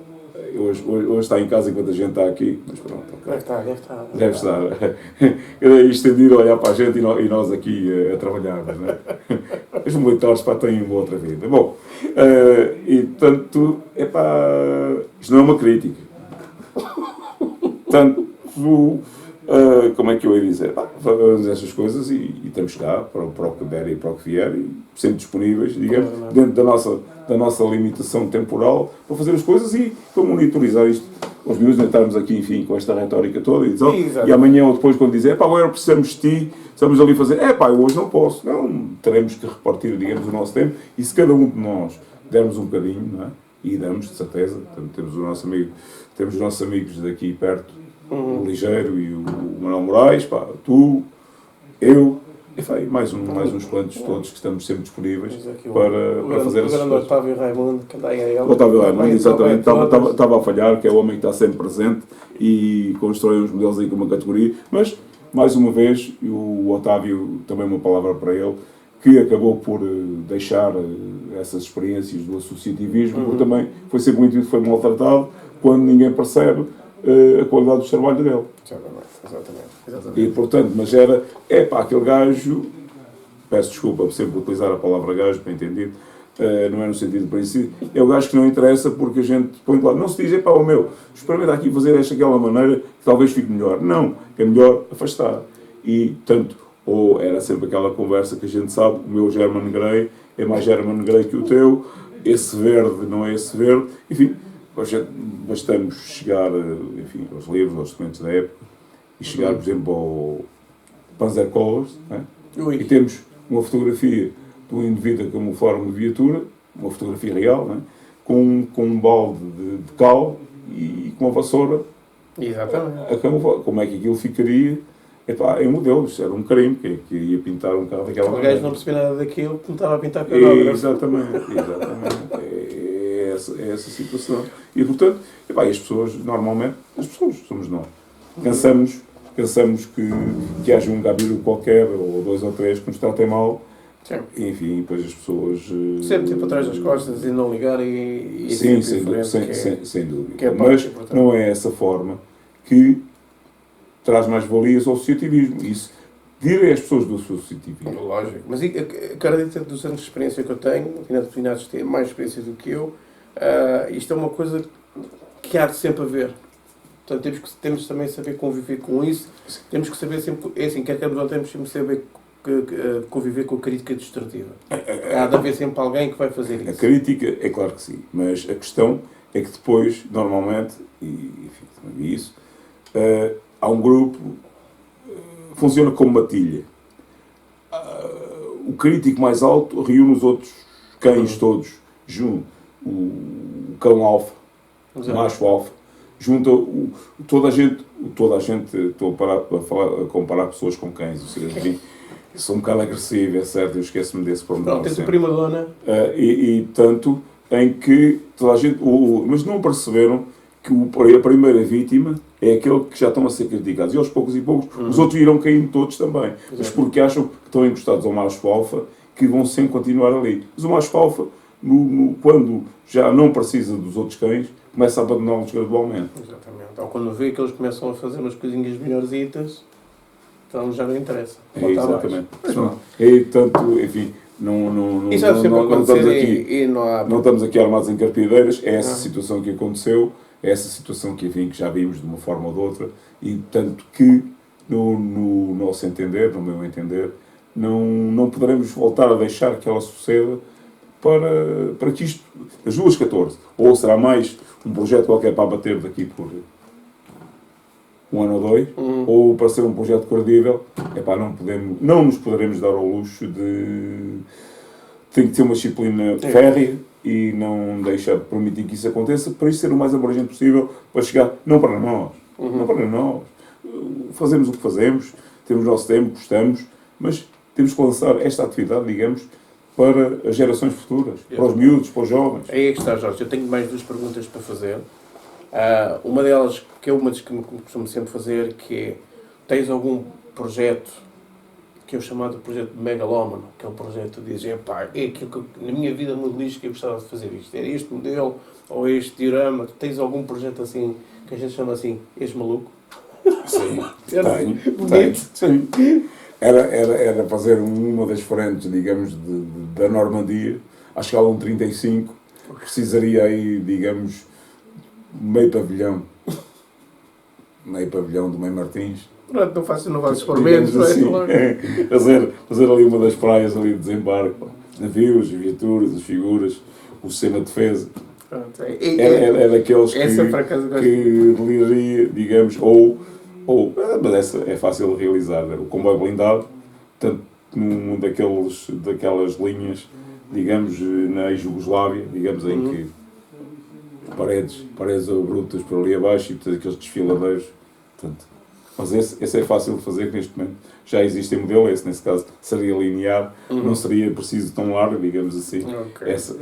Hoje está em casa enquanto a gente está aqui, mas pronto. Okay. Deve estar. Estendido a olhar para a gente e nós aqui a trabalhar. Né? Os militares têm uma outra vida. Bom, e portanto, isto não é uma crítica. portanto, como é que eu ia dizer? Fazemos essas coisas e estamos cá para o que der e para o que vier, e sempre disponíveis, digamos, dentro da nossa limitação temporal, para fazer as coisas e para monitorizar isto. Os miúdos não estarmos aqui, enfim, com esta retórica toda e amanhã ou depois, quando dizer, agora precisamos de ti, estamos ali a fazer, eu hoje não posso. Não, teremos que repartir, digamos, o nosso tempo, e se cada um de nós dermos um bocadinho, não é? E damos, de certeza, temos os nossos amigos daqui perto, o Ligeiro e o Manuel Moraes, tu, eu, e mais uns quantos todos que estamos sempre disponíveis para fazer essas coisas. O Otávio Raimundo, que anda aí a ele. O Otávio Raimundo, exatamente, estava a falhar, que é o homem que está sempre presente e constrói uns modelos aí com uma categoria, mas, mais uma vez, o Otávio, também uma palavra para ele, que acabou por deixar essas experiências do associativismo, porque também foi sempre muito foi maltratado, quando ninguém percebe a qualidade do trabalho dele. Exatamente. E, portanto, mas aquele gajo, peço desculpa por sempre utilizar a palavra gajo, para entender, não é no sentido de princípio, é o gajo que não interessa porque a gente põe de lado. Não se diz, experimenta aqui fazer daquela maneira que talvez fique melhor. Não, é melhor afastar. E, tanto, ou era sempre aquela conversa que a gente sabe, o meu German Grey é mais German Grey que o teu, esse verde não é esse verde, enfim, bastamos chegar, enfim, aos livros, aos documentos da época, e chegar, por exemplo, ao Panzer Colors, e temos uma fotografia de um indivíduo com uma forma de viatura, uma fotografia real, com um balde de cal e com uma vassoura. Exatamente. Como é que aquilo ficaria? Em modelos, era um crime, que ia pintar um carro daquela maneira. O gajo não percebia nada daquilo, que me estava a pintar com a obra. Exatamente. É essa situação. E, portanto, as pessoas, normalmente, somos nós. Cansamos que haja um gabiru qualquer, ou dois ou três, que nos tratem mal. Sim. Enfim, depois as pessoas... Sempre tipo atrás das costas e não ligar e sim, sem dúvida. É mas não é essa forma que traz mais valias ao associativismo. Isso direi às pessoas do associativismo. Lógico. Mas acredito que dos anos de experiência que eu tenho, Renato Pinados tem mais experiência do que eu, isto é uma coisa que há de sempre haver. Portanto, temos também saber conviver com isso. Temos que saber sempre, quer queiramos ou temos sempre saber conviver com a crítica destrutiva. Há de haver sempre alguém que vai fazer isso. A crítica, é claro que sim, mas a questão é que depois, normalmente, e enfim, também vi isso, há um grupo que funciona como matilha. O crítico mais alto reúne os outros cães todos, junto. O cão alfa, o macho alfa, junta toda a gente, estou a comparar pessoas com cães, ou seja, enfim, sou um bocado agressivo, é certo, eu esqueço-me desse pormenor. Não, tens a prima dona. Tanto em que toda a gente, mas não perceberam que a primeira vítima é aquele que já estão a ser criticados. E aos poucos os outros irão caindo todos também. Mas porque acham que estão encostados ao macho alfa, que vão sempre continuar ali. Mas o macho alfa, quando já não precisa dos outros cães, começa a abandoná-los gradualmente. Exatamente. Ou quando vê que eles começam a fazer umas coisinhas melhorzitas, então já não interessa. Exatamente. E tanto, enfim, não estamos aqui armados em carpideiras. É essa situação que aconteceu, é essa situação que, enfim, que já vimos de uma forma ou de outra, e tanto que, no nosso entender, no meu entender, não poderemos voltar a deixar que ela suceda para que isto, as 2.14, ou será mais um projeto qualquer para bater daqui por um ano ou dois, ou para ser um projeto credível, não nos poderemos dar ao luxo de... Tem que ter uma disciplina férrea e não deixar de permitir que isso aconteça, para isso ser o mais abrangente possível, para chegar, não para nós, fazemos o que fazemos, temos o nosso tempo, gostamos, mas temos que lançar esta atividade, digamos, para as gerações futuras, para os miúdos, para os jovens. Aí é que está, Jorge. Eu tenho mais 2 perguntas para fazer. Uma delas, que é uma das que me costumo sempre fazer, que é: tens algum projeto, que é o chamado projeto megalómano, que é um projeto de dizer, é aquilo que na minha vida modelística eu gostava de fazer isto, era este modelo, ou este diorama. Tens algum projeto assim, que a gente chama assim, ex-maluco? Sim, tenho. Sim. Era fazer uma das frentes, digamos, da Normandia, à escala 1:35, precisaria aí, digamos, meio pavilhão. meio pavilhão do Meio Martins. Pronto, não faço experimentos, não é? Assim, fazer ali uma das praias ali de desembarque, navios, viaturas, as figuras, o sistema de defesa. Pronto, É daqueles que deliraria, digamos, mas essa é fácil de realizar. O comboio blindado, tanto num daquelas linhas, digamos, na Jugoslávia, digamos, em que paredes brutas por ali abaixo e portanto, aqueles desfiladeiros. Portanto, mas esse é fácil de fazer, que neste momento já existe em modelo, esse nesse caso seria linear, não seria preciso tão largo, digamos assim. Okay. Essa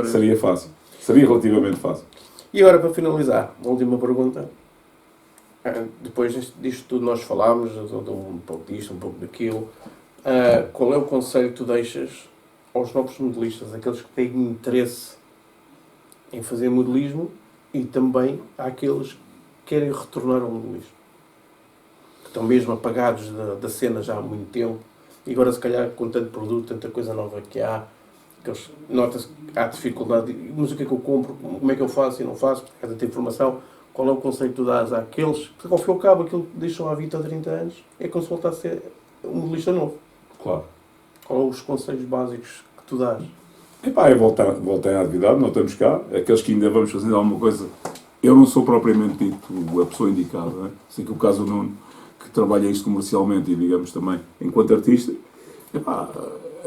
seria fácil. Seria relativamente fácil. E agora, para finalizar, a última pergunta. Depois disto tudo nós falámos, um pouco disto, um pouco daquilo. Qual é o conselho que tu deixas aos novos modelistas, aqueles que têm interesse em fazer modelismo e também àqueles que querem retornar ao modelismo? Que estão mesmo apagados da cena já há muito tempo e agora se calhar com tanto produto, tanta coisa nova que há, nota-se que há dificuldade, mas o que é que eu compro, como é que eu faço e não faço, porque há tanta informação. Qual é o conceito que tu dás àqueles, porque ao fim e ao cabo aquilo que deixam há 20 ou 30 anos é como se voltasse a ser um modelista novo. Claro. Qual são os conselhos básicos que tu dás? É voltar à atividade, não estamos cá. Aqueles que ainda vamos fazer alguma coisa. Eu não sou propriamente dito a pessoa indicada, não é? Sei que o caso do Nuno, que trabalha isto comercialmente e, digamos, também enquanto artista,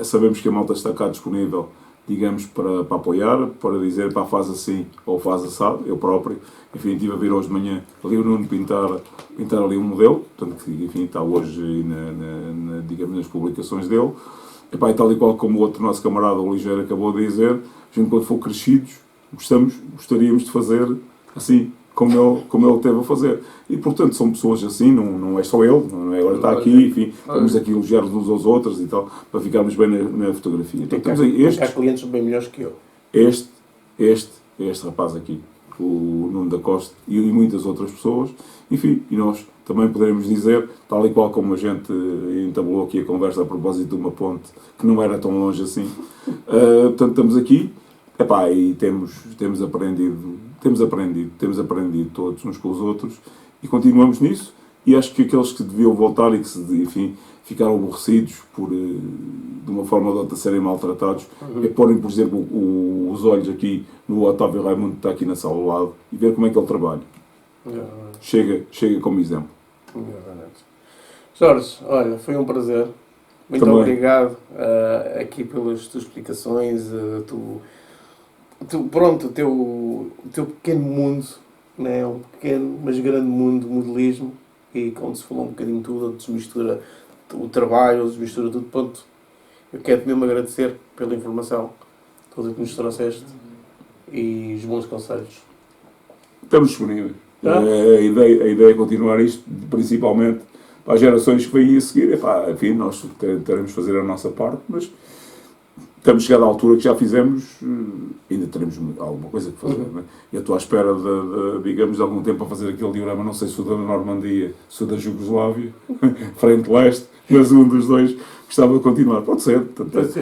sabemos que a malta está cá disponível, digamos, para apoiar, para dizer, faz assim ou faz assado. Eu próprio, enfim, estive a vir hoje de manhã ali o Nuno pintar ali um modelo, portanto, que, enfim, está hoje aí digamos, nas publicações dele. E tal e qual como o outro nosso camarada, o Ligeiro, acabou de dizer, a gente, quando for crescidos, gostaríamos de fazer assim, como ele teve a fazer. E, portanto, são pessoas assim, não é só ele, não é agora está aqui, enfim, estamos aqui a elogiar uns aos outros e tal, para ficarmos bem na fotografia. Então, temos aí há clientes bem melhores que eu. Este rapaz aqui, o Nuno da Costa, e muitas outras pessoas, enfim, e nós também poderemos dizer, tal e qual como a gente entablou aqui a conversa a propósito de uma ponte que não era tão longe assim, portanto, estamos aqui, e temos aprendido todos uns com os outros e continuamos nisso. E acho que aqueles que deviam voltar e que, enfim, ficaram aborrecidos de uma forma ou de outra serem maltratados, é porem, por exemplo, os olhos aqui no Otávio Raimundo, que está aqui na sala ao lado, e ver como é que ele trabalha. Chega como exemplo. Jorge, olha, foi um prazer. Muito também. Obrigado aqui pelas tuas explicações. Pronto, o teu pequeno mundo, né? Um pequeno, mas grande mundo de modelismo, e quando se falou um bocadinho de tudo, desmistura o trabalho, desmistura tudo. Pronto, eu quero mesmo agradecer pela informação toda que nos trouxeste e os bons conselhos. Estamos disponíveis. A ideia é continuar isto, principalmente para as gerações que vêm a seguir. Enfim, nós teremos de fazer a nossa parte, mas estamos chegados à altura que já fizemos, ainda teremos alguma coisa que fazer. Não é? Eu estou à espera digamos, de algum tempo para fazer aquele diorama, não sei se o da Normandia, se o da Jugoslávia, frente-leste, mas um dos dois gostava de continuar. Pode ser, portanto,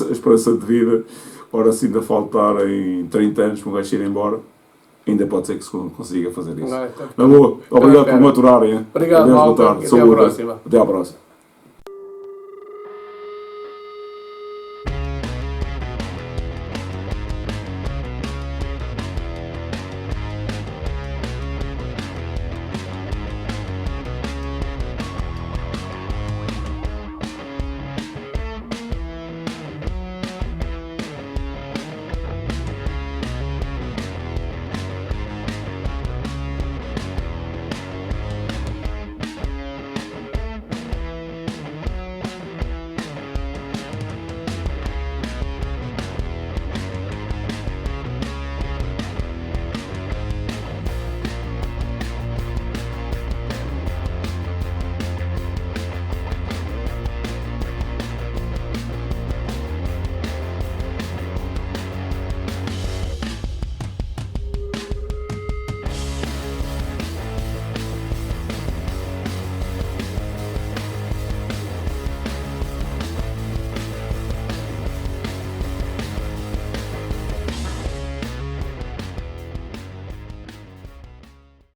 a esperança de vida, ora se ainda faltarem 30 anos para o gajo ir embora, ainda pode ser que se consiga fazer isso. Na boa, obrigado por me aturarem. Obrigado, malta, e até à próxima. Até à próxima.